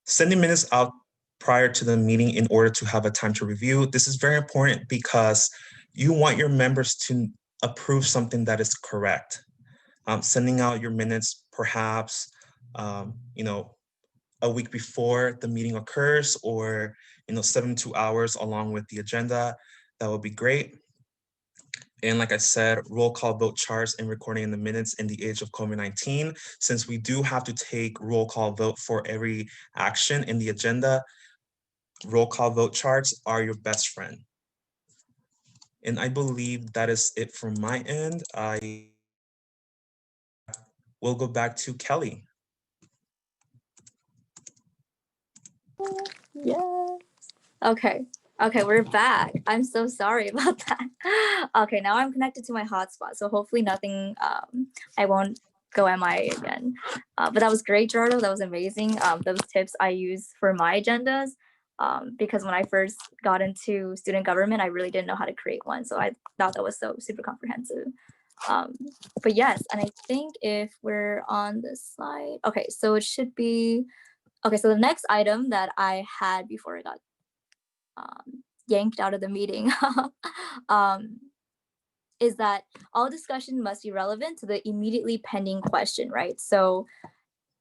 Sending minutes out prior to the meeting in order to have a time to review. This is very important because you want your members to approve something that is correct. sending out your minutes perhaps, a week before the meeting occurs, or 72 hours along with the agenda. That would be great. And like I said, roll call vote charts and recording in the minutes in the age of COVID-19, since we do have to take roll call vote for every action in the agenda, roll call vote charts are your best friend. And I believe that is it from my end. I will go back to Kelly. Yes. Okay. Okay, we're back. I'm so sorry about that. Okay, now I'm connected to my hotspot, so hopefully nothing, I won't go MIA again. But that was great, Gerardo. That was amazing. Those tips I use for my agendas, because when I first got into student government, I really didn't know how to create one. So I thought that was so super comprehensive. But yes, and I think if we're on this slide, okay, so it should be, okay, so the next item that I had before I got yanked out of the meeting is that all discussion must be relevant to the immediately pending question, right? So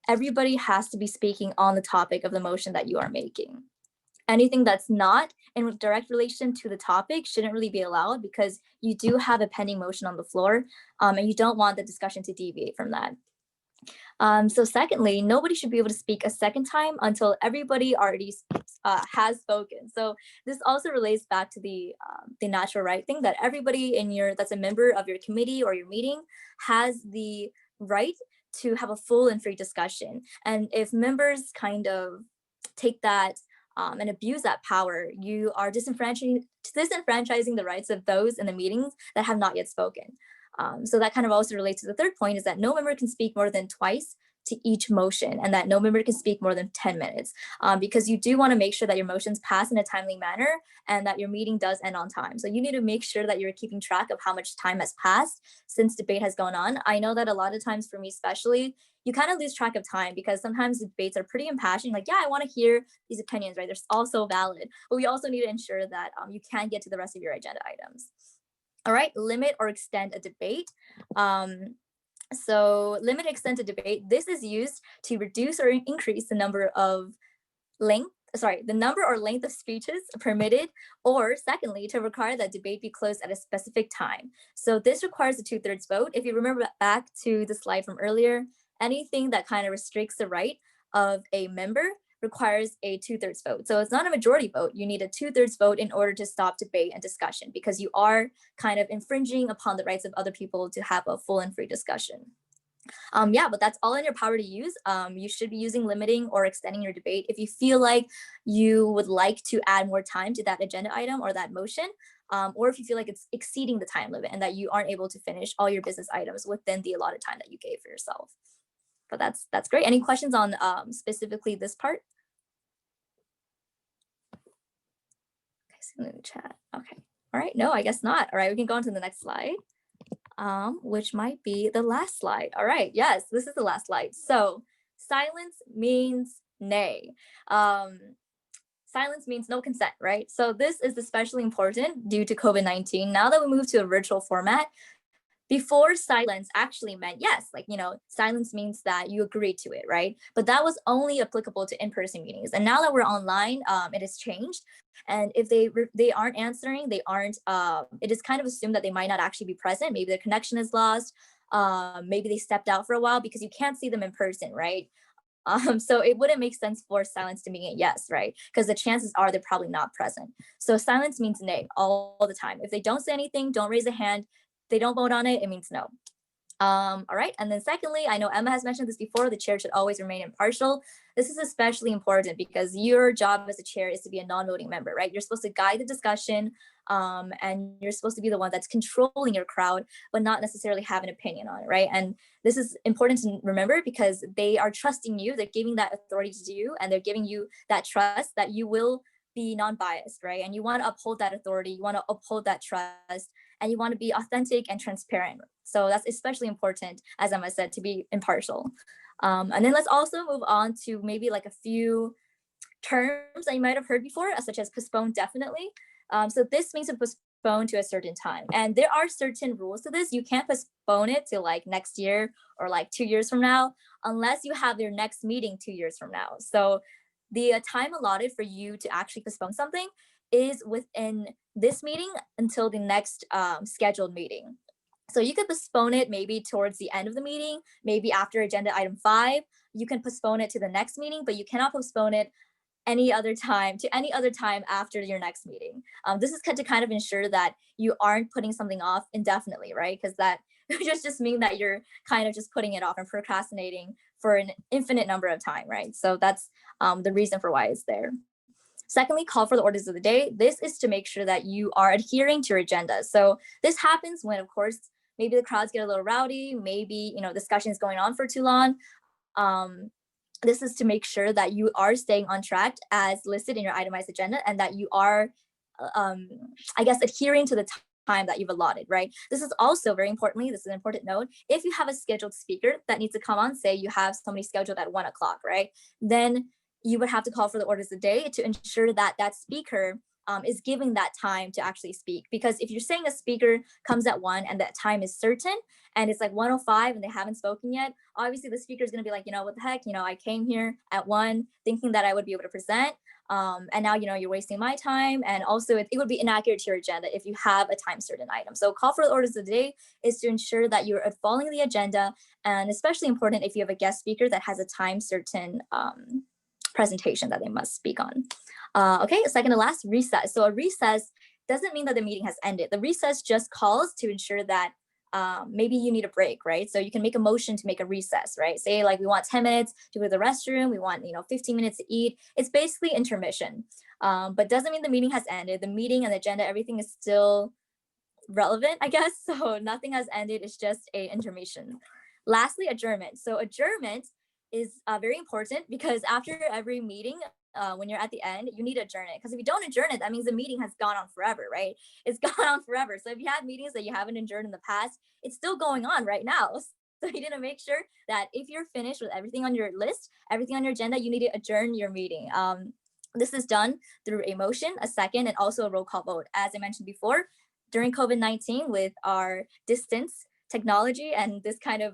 everybody has to be speaking on the topic of the motion that you are making. Anything that's not in direct relation to the topic shouldn't really be allowed, because you do have a pending motion on the floor, and you don't want the discussion to deviate from that. So secondly, nobody should be able to speak a second time until everybody already has spoken. So this also relates back to the natural right thing, that everybody that's a member of your committee or your meeting has the right to have a full and free discussion. And if members kind of take that and abuse that power, you are disenfranchising the rights of those in the meetings that have not yet spoken. So that kind of also relates to the third point, is that no member can speak more than twice to each motion, and that no member can speak more than 10 minutes, because you do want to make sure that your motions pass in a timely manner and that your meeting does end on time. So you need to make sure that you're keeping track of how much time has passed since debate has gone on. I know that a lot of times, for me especially, you kind of lose track of time, because sometimes the debates are pretty impassioned, like, yeah, I want to hear these opinions, right? They're also valid, but we also need to ensure that you can get to the rest of your agenda items. All right, limit or extend a debate. So limit, extend a debate. This is used to reduce or increase the number or length of speeches permitted, or secondly, to require that debate be closed at a specific time. So this requires a 2/3 vote. If you remember back to the slide from earlier, anything that kind of restricts the right of a member requires a 2/3 vote. So it's not a majority vote. You need a 2/3 vote in order to stop debate and discussion, because you are kind of infringing upon the rights of other people to have a full and free discussion. Yeah, but that's all in your power to use. You should be using limiting or extending your debate if you feel like you would like to add more time to that agenda item or that motion, or if you feel like it's exceeding the time limit and that you aren't able to finish all your business items within the allotted time that you gave for yourself. But that's great. Any questions on specifically this part? Okay, so in the chat. Okay. All right. No, I guess not. All right, we can go on to the next slide, which might be the last slide. All right. Yes, this is the last slide. So silence means nay. Silence means no consent, right? So this is especially important due to COVID-19. Now that we move to a virtual format, before, silence actually meant yes, like, silence means that you agreed to it, right? But that was only applicable to in-person meetings. And now that we're online, it has changed. And if they aren't answering, it is kind of assumed that they might not actually be present. Maybe their connection is lost. Maybe they stepped out for a while, because you can't see them in person, right? So it wouldn't make sense for silence to mean a yes, right? Because the chances are they're probably not present. So silence means nay all the time. If they don't say anything, don't raise a hand, they don't vote on it, it means no. All right, and then secondly, I know Emma has mentioned this before, the chair should always remain impartial. This is especially important because your job as a chair is to be a non-voting member, right? You're supposed to guide the discussion, and you're supposed to be the one that's controlling your crowd, but not necessarily have an opinion on it, right? And this is important to remember because they are trusting you, they're giving that authority to you, and they're giving you that trust that you will be non-biased, right? And you want to uphold that authority, you want to uphold that trust, and you want to be authentic and transparent. So that's especially important, as Emma said, to be impartial. And then let's also move on to maybe like a few terms that you might have heard before, such as postpone definitely. So this means to postpone postpone to a certain time. And there are certain rules to this. You can't postpone it to like next year or like 2 years from now, unless you have your next meeting 2 years from now. So the time allotted for you to actually postpone something is within this meeting until the next scheduled meeting. So you could postpone it maybe towards the end of the meeting, maybe after agenda item 5, you can postpone it to the next meeting, but you cannot postpone it any other time after your next meeting. This is to kind of ensure that you aren't putting something off indefinitely, right? Because that just mean that you're kind of just putting it off and procrastinating for an infinite number of time, right? So that's the reason for why it's there. Secondly, call for the orders of the day. This is to make sure that you are adhering to your agenda. So this happens when, of course, maybe the crowds get a little rowdy, maybe, discussion is going on for too long. This is to make sure that you are staying on track as listed in your itemized agenda, and that you are, adhering to the time that you've allotted, right? This is also very importantly, this is an important note. If you have a scheduled speaker that needs to come on, say you have somebody scheduled at 1 o'clock, right? Then you would have to call for the orders of the day to ensure that that speaker is giving that time to actually speak. Because if you're saying a speaker comes at 1 and that time is certain and it's like 1:05 and they haven't spoken yet, obviously the speaker is going to be like, what the heck, I came here at 1 thinking that I would be able to present. And now, you're wasting my time. And also it would be inaccurate to your agenda if you have a time certain item. So call for the orders of the day is to ensure that you're following the agenda, and especially important if you have a guest speaker that has a time certain presentation that they must speak on. Okay, second to last, recess. So a recess doesn't mean that the meeting has ended. The recess just calls to ensure that maybe you need a break, right? So you can make a motion to make a recess, right? Say like we want 10 minutes to go to the restroom, we want 15 minutes to eat. It's basically intermission, but doesn't mean the meeting has ended. The meeting and the agenda, everything is still relevant, I guess. So nothing has ended, it's just a intermission. Lastly, adjournment. So adjournment is very important because after every meeting, when you're at the end, you need to adjourn it. Because if you don't adjourn it, that means the meeting has gone on forever, right? It's gone on forever. So if you have meetings that you haven't adjourned in the past, it's still going on right now. So you need to make sure that if you're finished with everything on your list, everything on your agenda, you need to adjourn your meeting. This is done through a motion, a second, and also a roll call vote. As I mentioned before, during COVID-19, with our distance technology and this kind of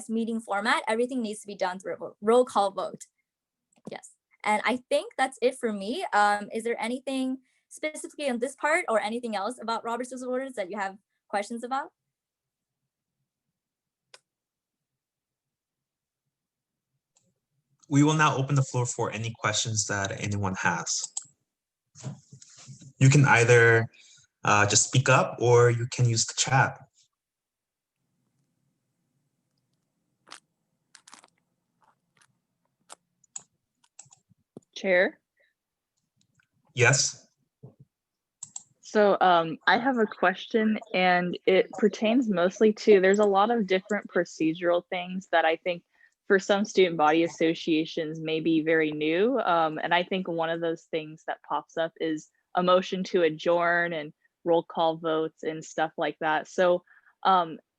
meeting format, everything needs to be done through a roll call vote. Yes. And I think that's it for me. Is there anything specifically on this part or anything else about Robert's Rules of Orders that you have questions about? We will now open the floor for any questions that anyone has. You can either just speak up or you can use the chat. Chair? Yes? So I have a question, and it pertains mostly to, there's a lot of different procedural things that I think for some student body associations may be very new. And I think one of those things that pops up is a motion to adjourn and roll call votes and stuff like that. So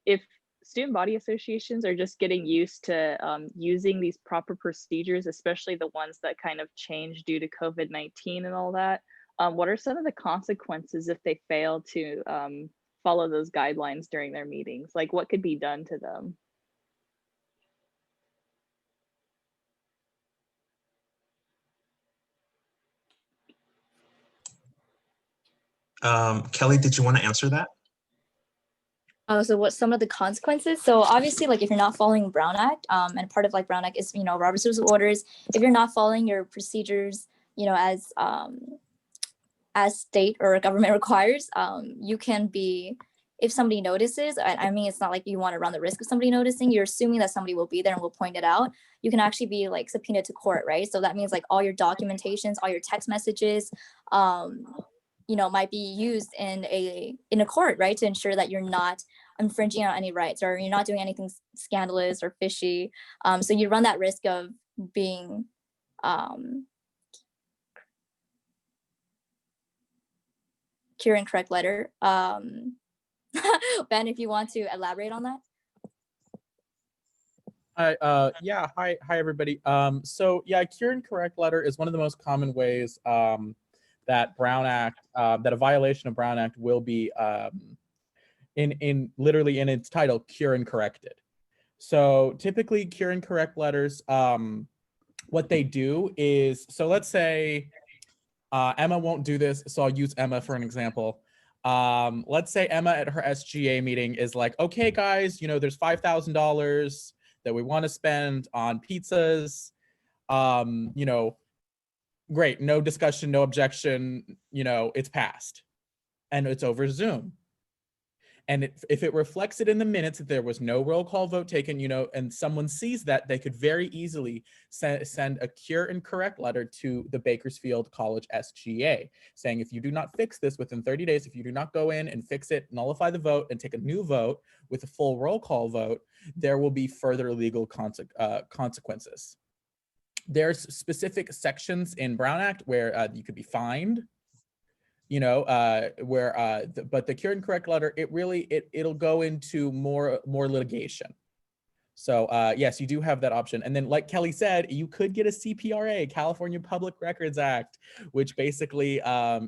if student body associations are just getting used to using these proper procedures, especially the ones that kind of changed due to COVID-19 and all that, what are some of the consequences if they fail to follow those guidelines during their meetings? Like what could be done to them? Kelly, did you want to answer that? So what's some of the consequences? So obviously, like if you're not following Brown Act, and part of like Brown Act is, Robert's Rules of Orders. If you're not following your procedures, as state or government requires, you can be, if somebody notices, I mean, it's not like you want to run the risk of somebody noticing, you're assuming that somebody will be there and will point it out. You can actually be like subpoenaed to court, right? So that means like all your documentations, all your text messages, might be used in a court, right? To ensure that you're not infringing on any rights or you're not doing anything scandalous or fishy. So you run that risk of being cure and correct letter. Ben, if you want to elaborate on that. Hi everybody. So yeah, cure and correct letter is one of the most common ways that that a violation of Brown Act will be in literally in its title, cure and corrected. So typically cure and correct letters, what they do is, so let's say Emma won't do this, so I'll use Emma for an example. Let's say Emma at her SGA meeting is like, okay, guys, there's $5,000 that we want to spend on pizzas. Great, no discussion, no objection, it's passed. And it's over Zoom. And if it reflects it in the minutes that there was no roll call vote taken, and someone sees that, they could very easily send a cure and correct letter to the Bakersfield College SGA saying, if you do not fix this within 30 days, if you do not go in and fix it, nullify the vote and take a new vote with a full roll call vote, there will be further legal consequences. There's specific sections in Brown Act where you could be fined, but the cure and correct letter, it'll go into more litigation. So yes, you do have that option. And then like Kelly said, you could get a CPRA, California Public Records Act, which basically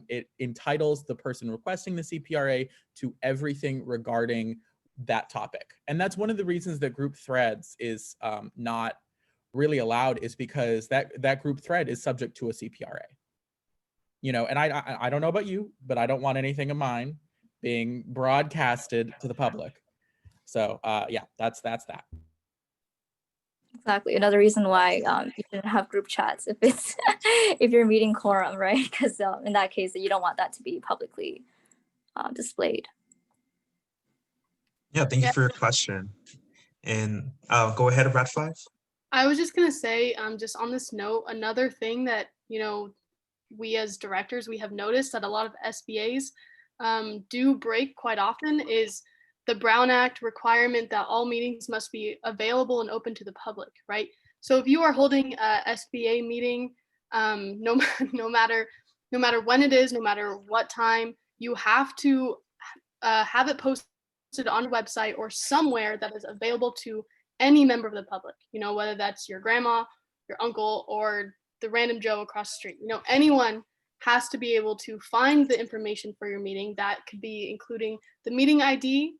it entitles the person requesting the CPRA to everything regarding that topic. And that's one of the reasons that group threads is not really allowed, is because that group thread is subject to a CPRA. And I don't know about you, but I don't want anything of mine being broadcasted to the public. So yeah, that's that. Exactly. Another reason why you shouldn't have group chats if it's if you're meeting quorum, right? Because in that case, you don't want that to be publicly displayed. Yeah, thank you for your question. And go ahead, Brad 5. I was just gonna say, just on this note, another thing that we as directors, we have noticed that a lot of SBAs do break quite often is the Brown Act requirement that all meetings must be available and open to the public, right? So if you are holding a SBA meeting, no matter when it is, no matter what time, you have to have it posted on your website or somewhere that is available to any member of the public, whether that's your grandma, your uncle, or the random Joe across the street. Anyone has to be able to find the information for your meeting. That could be including the meeting ID,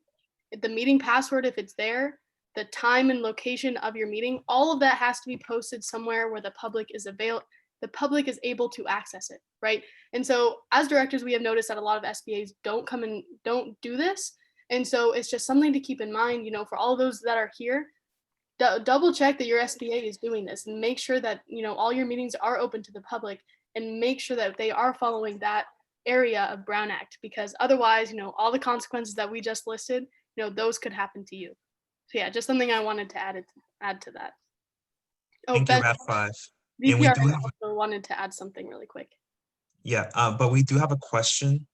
the meeting password if it's there, the time and location of your meeting. All of that has to be posted somewhere where the public is able to access it, right? And so as directors, we have noticed that a lot of SBAs don't do this. And so it's just something to keep in mind, for all those that are here. Double check that your SBA is doing this and make sure that all your meetings are open to the public, and make sure that they are following that area of Brown Act, because otherwise all the consequences that we just listed, those could happen to you. So yeah, just something I wanted to add to that. Thank you, Brad 5. And we also wanted to add something really quick. Yeah, but we do have a question.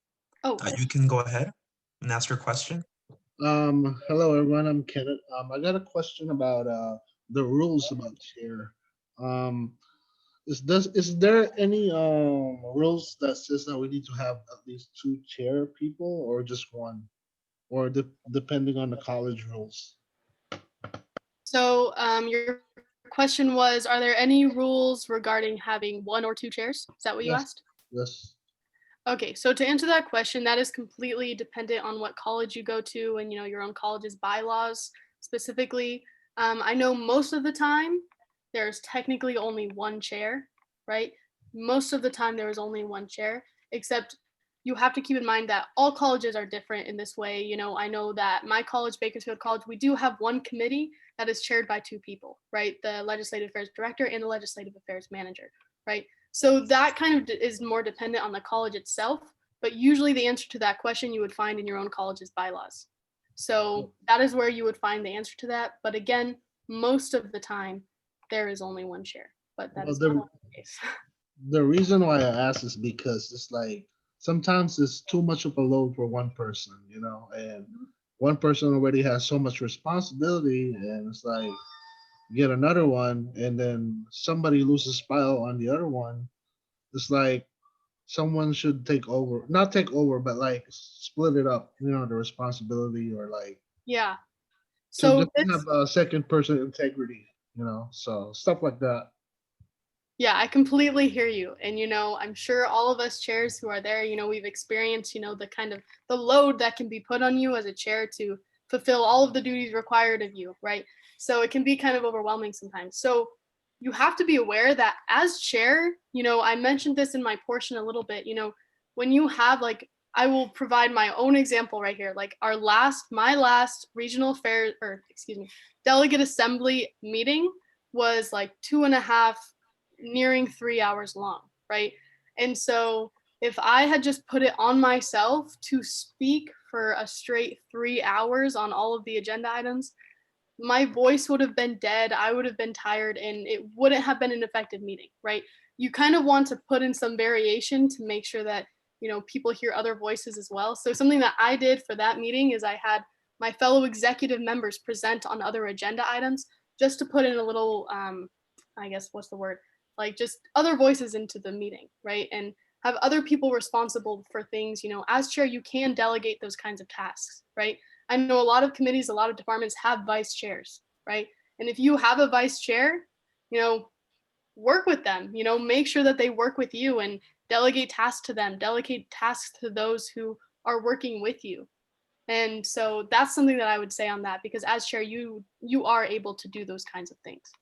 Oh, you can go ahead and ask your question. Hello everyone, I'm Kenneth. I got a question about the rules about chair. Is there any rules that says that we need to have at least 2 chair people or just 1, or depending on the college rules? So your question was, are there any rules regarding having 1 or 2 chairs? Is that what you asked? Yes. Okay, so to answer that question, that is completely dependent on what college you go to and your own college's bylaws specifically. I know most of the time there's technically only 1 chair, right? Most of the time there is only 1 chair, except you have to keep in mind that all colleges are different in this way. I know that my college, Bakersfield College, we do have 1 committee that is chaired by 2 people, right? The Legislative Affairs Director and the Legislative Affairs Manager, right? So that kind of is more dependent on the college itself, but usually the answer to that question you would find in your own college's bylaws. So that is where you would find the answer to that. But again, most of the time there is only 1 chair, but that is not always the case. The reason why I ask is because it's like sometimes it's too much of a load for 1 person, and 1 person already has so much responsibility, and it's like get another one and then somebody loses file on the other one. It's like someone should not take over, but like split it up, the responsibility, or like, yeah. So just have a second person integrity, so stuff like that. Yeah, I completely hear you. And, I'm sure all of us chairs who are there, we've experienced, the kind of the load that can be put on you as a chair to fulfill all of the duties required of you, right? So it can be kind of overwhelming sometimes. So you have to be aware that as chair, I mentioned this in my portion a little bit, when you have like, I will provide my own example right here. Like my last regional fair, or excuse me, delegate assembly meeting was like 2.5 nearing 3 hours long, right? And so if I had just put it on myself to speak for a straight 3 hours on all of the agenda items, my voice would have been dead. I would have been tired and it wouldn't have been an effective meeting, right? You kind of want to put in some variation to make sure that, people hear other voices as well. So something that I did for that meeting is I had my fellow executive members present on other agenda items just to put in a little, I guess, what's the word? Like just other voices into the meeting, right? And have other people responsible for things, as chair, you can delegate those kinds of tasks, right? I know a lot of committees, a lot of departments have vice chairs, right? And if you have a vice chair, work with them, make sure that they work with you and delegate tasks to them, delegate tasks to those who are working with you. And so that's something that I would say on that, because as chair, you are able to do those kinds of things.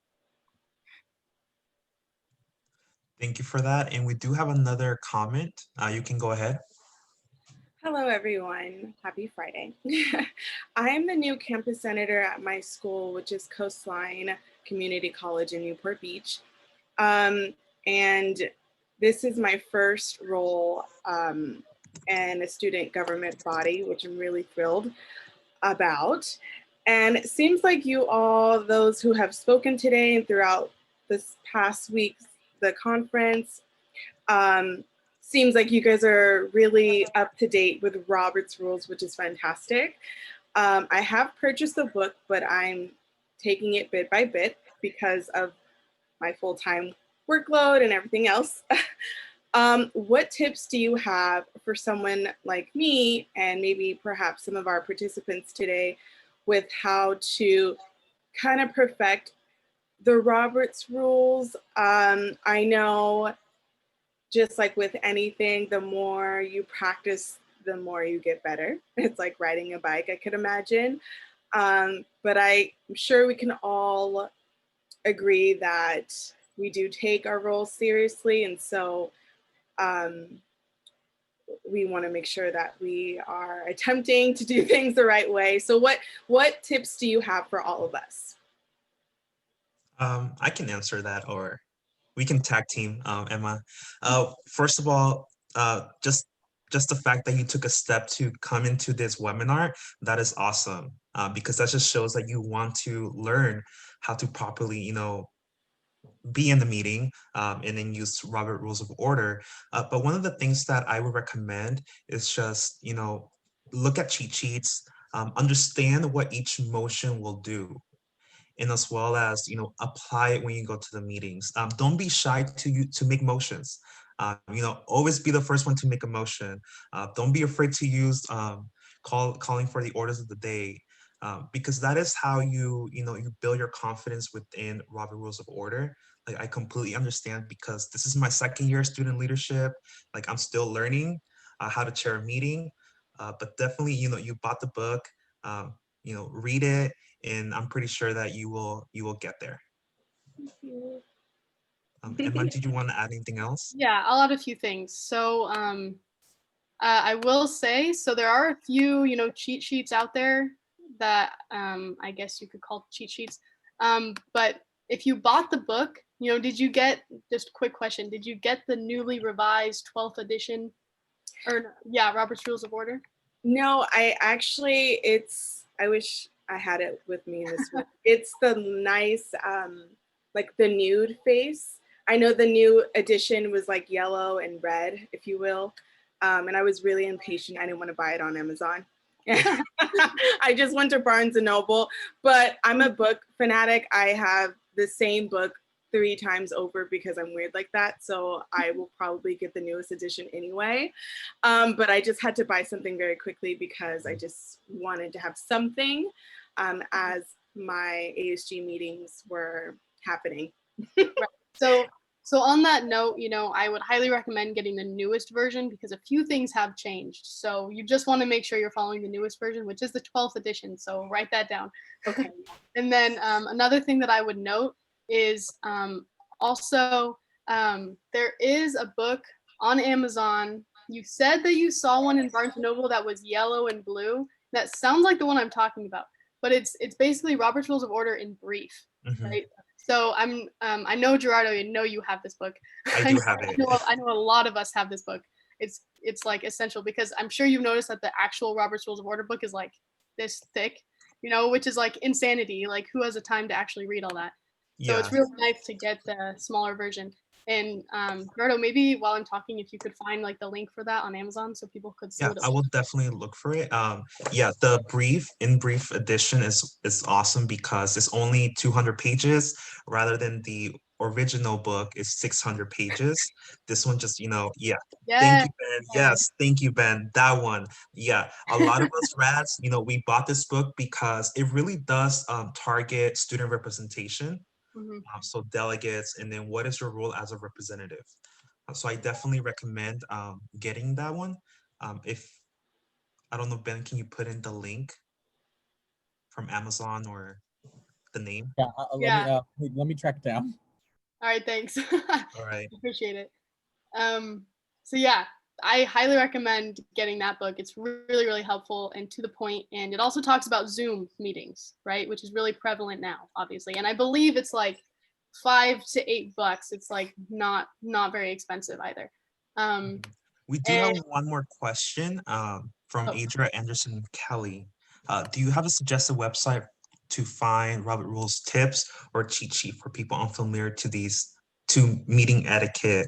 Thank you for that. And we do have another comment. You can go ahead. Hello, everyone. Happy Friday. I'm the new campus senator at my school, which is Coastline Community College in Newport Beach. And this is my first role in a student government body, which I'm really thrilled about. And it seems like you all, those who have spoken today and throughout this past week, the conference, seems like you guys are really up to date with Robert's rules, which is fantastic. I have purchased the book, but I'm taking it bit by bit because of my full-time workload and everything else. What tips do you have for someone like me, and maybe perhaps some of our participants today, with how to kind of perfect the Robert's rules? I know, just like with anything, the more you practice, the more you get better. It's like riding a bike, I could imagine. But I'm sure we can all agree that we do take our roles seriously. And so we want to make sure that we are attempting to do things the right way. So what tips do you have for all of us? I can answer that, or we can tag team, Emma. First of all, just the fact that you took a step to come into this webinar, that is awesome, because that just shows that you want to learn how to properly, be in the meeting, and then use Robert Rules of Order. But one of the things that I would recommend is just, look at cheat sheets, understand what each motion will do, and as well as, apply it when you go to the meetings. Don't be shy to make motions. Always be the first one to make a motion. Don't be afraid to use calling for the orders of the day, because that is how you build your confidence within Robert Rules of Order. Like, I completely understand, because this is my second year of student leadership. Like, I'm still learning how to chair a meeting, but definitely, you bought the book, read it, and I'm pretty sure that you will get there. Thank you. Emma, did you want to add anything else? Yeah, I'll add a few things. So I will say, so there are a few, cheat sheets out there that I guess you could call cheat sheets. But if you bought the book, did you get, just a quick question, did you get the newly revised 12th edition? Or yeah, Robert's Rules of Order? No, I wish I had it with me this week. It's the nice, like the nude face. I know the new edition was like yellow and red, if you will. And I was really impatient. I didn't want to buy it on Amazon. I just went to Barnes and Noble, but I'm a book fanatic. I have the same book 3 times over because I'm weird like that. So I will probably get the newest edition anyway. But I just had to buy something very quickly because I just wanted to have something as my ASG meetings were happening. So So on that note, I would highly recommend getting the newest version because a few things have changed. So you just want to make sure you're following the newest version, which is the 12th edition. So write that down. Okay. And then another thing that I would note is also there is a book on Amazon. You said that you saw one in Barnes & Noble that was yellow and blue. That sounds like the one I'm talking about, but it's basically Robert's Rules of Order in brief, Mhm. right? So I know Gerardo, I know you have this book. I do have it. I know a lot of us have this book. It's like essential because I'm sure you've noticed that the actual Robert's Rules of Order book is like this thick, which is like insanity. Like who has the time to actually read all that? So Yeah. it's really nice to get the smaller version. And Gerardo, maybe while I'm talking, if you could find like the link for that on Amazon so people could see Yeah, what it I will definitely look for it. Yeah, the in brief edition is awesome because it's only 200 pages rather than the original book is 600 pages. This one just, yeah. Thank Yeah. you, Ben. Yes, thank you, Ben. That one. Yeah, a lot of us rats, we bought this book because it really does target student representation. Mhm. So delegates, and then what is your role as a representative? So I definitely recommend getting that one. If I don't know, Ben, can you put in the link from Amazon or the name? Yeah, Yeah. let me track it down. All right, thanks. All right. Appreciate it. So yeah, I highly recommend getting that book. It's really, really helpful and to the point. And it also talks about Zoom meetings, right? Which is really prevalent now, obviously. And I believe it's like $5 to $8. It's like not very expensive either. We do have And one more question from oh, Adria Anderson Kelly. Do you have a suggested website to find Robert Rules tips or cheat sheet for people unfamiliar to meeting etiquette?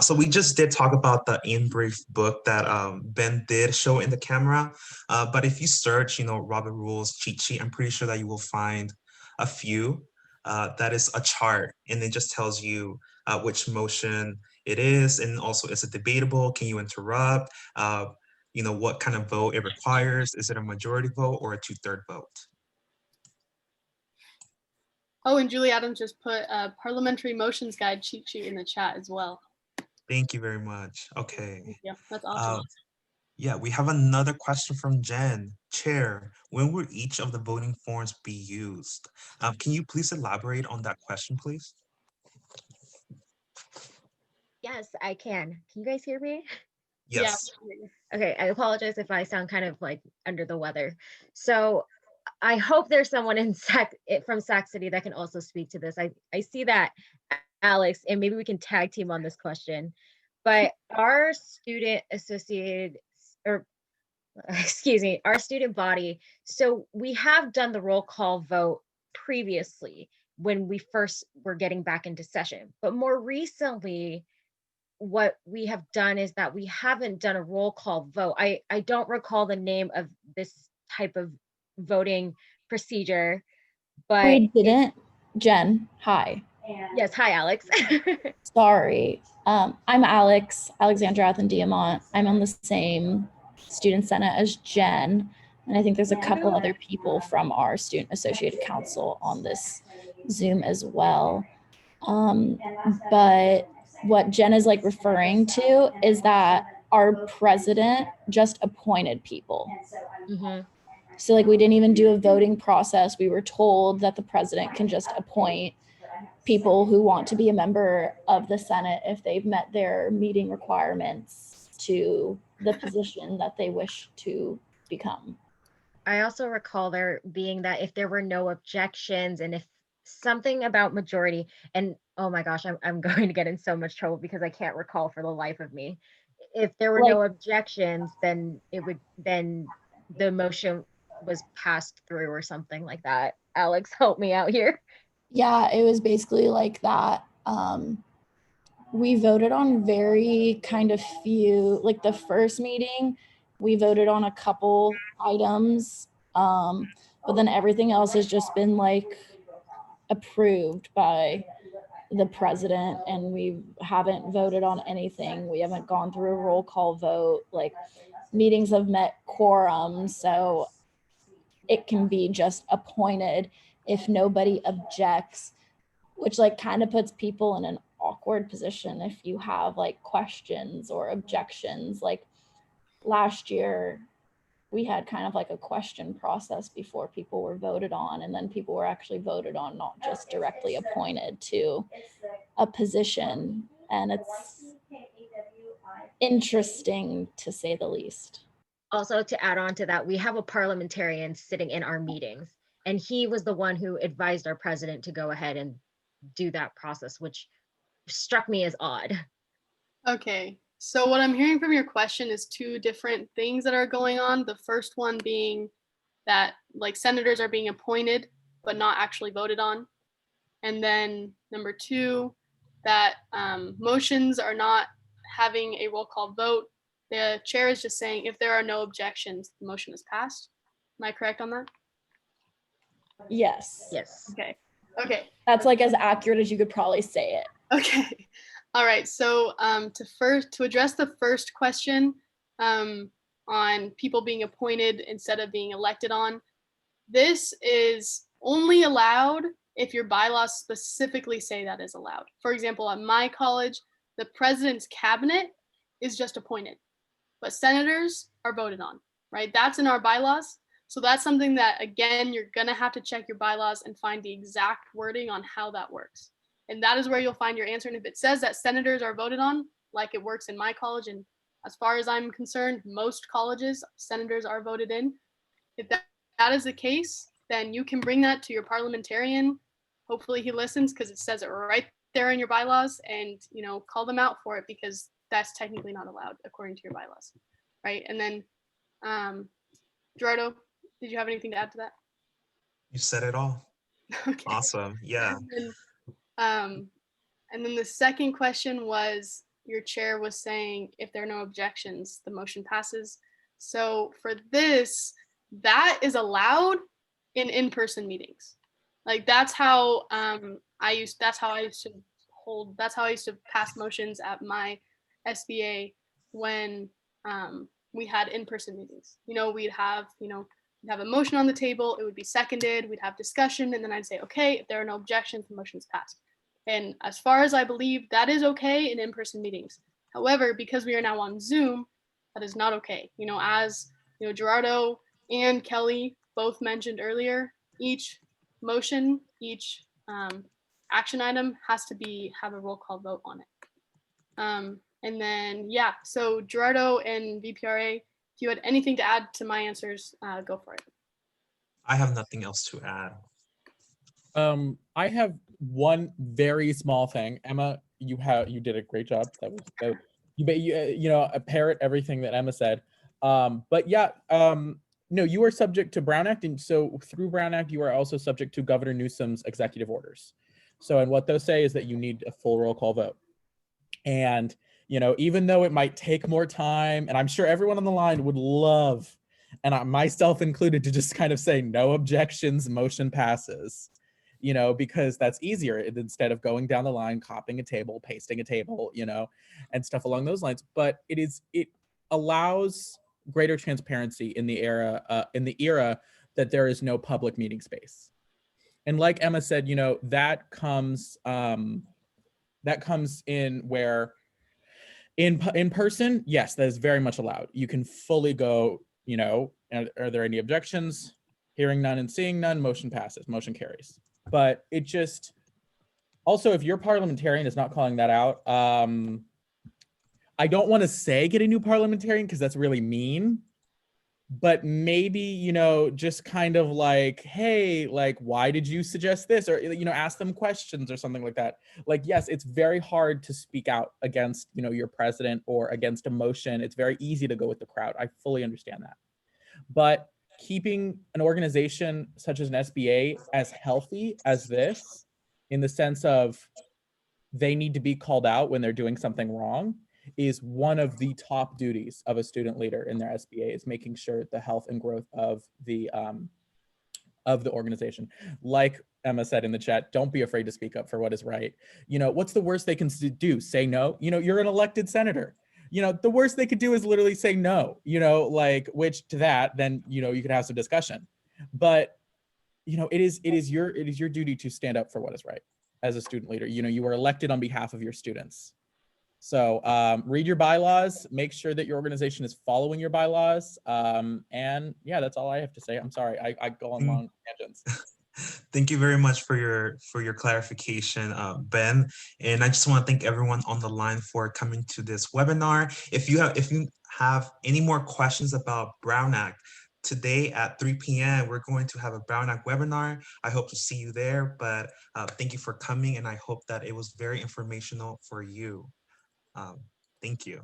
So we just did talk about the in brief book that Ben did show in the camera. But if you search, Robert Rules cheat sheet, I'm pretty sure that you will find a few. That is a chart, and it just tells you which motion it is, and also is it debatable? Can you interrupt? What kind of vote it requires? Is it a majority vote or a 2/3 vote? oh, and Julie Adams just put a parliamentary motions guide cheat sheet in the chat as well. Thank you very much. Okay. Yeah, that's awesome. Yeah, we have another question from Jen. Chair, when will each of the voting forms be used? Can you please elaborate on that question, please? Yes, I can. Can you guys hear me? Yes. Yeah. Okay, I apologize if I sound kind of like under the weather. So I hope there's someone from Sac City that can also speak to this. I see that Alex, and maybe we can tag team on this question, but our student associated, or excuse me, our student body, so we have done the roll call vote previously when we first were getting back into session, but more recently, what we have done is that we haven't done a roll call vote. I don't recall the name of this type of voting procedure, but we didn't. Jen, hi. Yes, hi, Alex. Sorry. I'm Alex, Alexandra Diamont. I'm on the same student senate as Jen. And I think there's a couple other people from our student associated council on this Zoom as well. But what Jen is like referring to is that our president just appointed people. Mm-hmm. So like we didn't even do a voting process. We were told that the president can just appoint people who want to be a member of the Senate if they've met their meeting requirements to the position that they wish to become. I also recall there being that if there were no objections and if something about majority, and oh my gosh, I'm going to get in so much trouble because I can't recall for the life of me. If there were no objections, then the motion was passed through or something like that. Alex, help me out here. Yeah, it was basically like that. We voted on very kind of few, like the first meeting, we voted on a couple items, but then everything else has just been like approved by the president, and we haven't voted on anything. We haven't gone through a roll call vote. Like meetings have met quorum, so it can be just appointed if nobody objects, which like kind of puts people in an awkward board position if you have like questions or objections. Like last year, we had kind of like a question process before people were voted on, and then people were actually voted on, not just directly appointed to a position. And it's interesting to say the least. Also, to add on to that, we have a parliamentarian sitting in our meetings, and he was the one who advised our president to go ahead and do that process, which struck me as odd. Okay, so what I'm hearing from your question is two different things that are going on. The first one being that like senators are being appointed but not actually voted on. And then number two, that motions are not having a roll call vote. The chair is just saying if there are no objections, the motion is passed. Am I correct on that? Yes. Yes. Okay. Okay. That's like as accurate as you could probably say it. Okay. All right. So to address the first question on people being appointed instead of being elected on, this is only allowed if your bylaws specifically say that is allowed. For example, at my college, the president's cabinet is just appointed, but senators are voted on, right? That's in our bylaws. So that's something that, again, you're gonna have to check your bylaws and find the exact wording on how that works. And that is where you'll find your answer. And if it says that senators are voted on, like it works in my college, and as far as I'm concerned, most colleges, senators are voted in. If that is the case, then you can bring that to your parliamentarian. Hopefully he listens because it says it right there in your bylaws, and call them out for it because that's technically not allowed according to your bylaws, right? And then, Gerado, did you have anything to add to that? You said it all. Okay. Awesome. Yeah. And then the second question was, your chair was saying if there are no objections, the motion passes. So for this, that is allowed in-person meetings. Like that's how I used to pass motions at my SBA when we had in-person meetings. We'd have a motion on the table, it would be seconded, we'd have discussion, and then I'd say, okay, if there are no objections, the motion's passed. And as far as I believe, that is okay in in-person meetings. However, because we are now on Zoom, that is not okay. As Gerardo and Kelly both mentioned earlier, each motion, each action item has to have a roll call vote on it. And then, yeah, so Gerardo and VPRA, if you had anything to add to my answers, go for it. I have nothing else to add. I have one very small thing. Emma, you did a great job. You parrot everything that Emma said. But yeah, no, you are subject to Brown Act, and so through Brown Act, you are also subject to Governor Newsom's executive orders. So, and what those say is that you need a full roll call vote. And even though it might take more time, and I'm sure everyone on the line would love, and myself included, to just kind of say no objections, motion passes. Because that's easier instead of going down the line, copying a table, pasting a table, and stuff along those lines. But it allows greater transparency in the era that there is no public meeting space. And like Emma said, that comes in where in person, yes, that is very much allowed. You can fully go, are there any objections? Hearing none and seeing none, motion passes, motion carries. But it just, also, if your parliamentarian is not calling that out, I don't want to say get a new parliamentarian because that's really mean, but maybe, just kind of like, hey, like, why did you suggest this? Or, ask them questions or something like that. Like, yes, it's very hard to speak out against, your president or against a motion. It's very easy to go with the crowd. I fully understand that. But keeping an organization such as an SBA as healthy as this, in the sense of they need to be called out when they're doing something wrong, is one of the top duties of a student leader in their SBA, is making sure the health and growth of the organization. Like Emma said in the chat, don't be afraid to speak up for what is right. What's the worst they can do? Say no? You're an elected senator. The worst they could do is literally say no, which to that, then, you could have some discussion. But, it is your duty to stand up for what is right. as a student leader. You know, you are elected on behalf of your students. So read your bylaws, make sure that your organization is following your bylaws. And yeah, that's all I have to say. I'm sorry, I go on long tangents. Thank you very much for your clarification, Ben. And I just want to thank everyone on the line for coming to this webinar. If you have any more questions about Brown Act, today at 3 p.m. we're going to have a Brown Act webinar. I hope to see you there. But thank you for coming, and I hope that it was very informational for you. Thank you.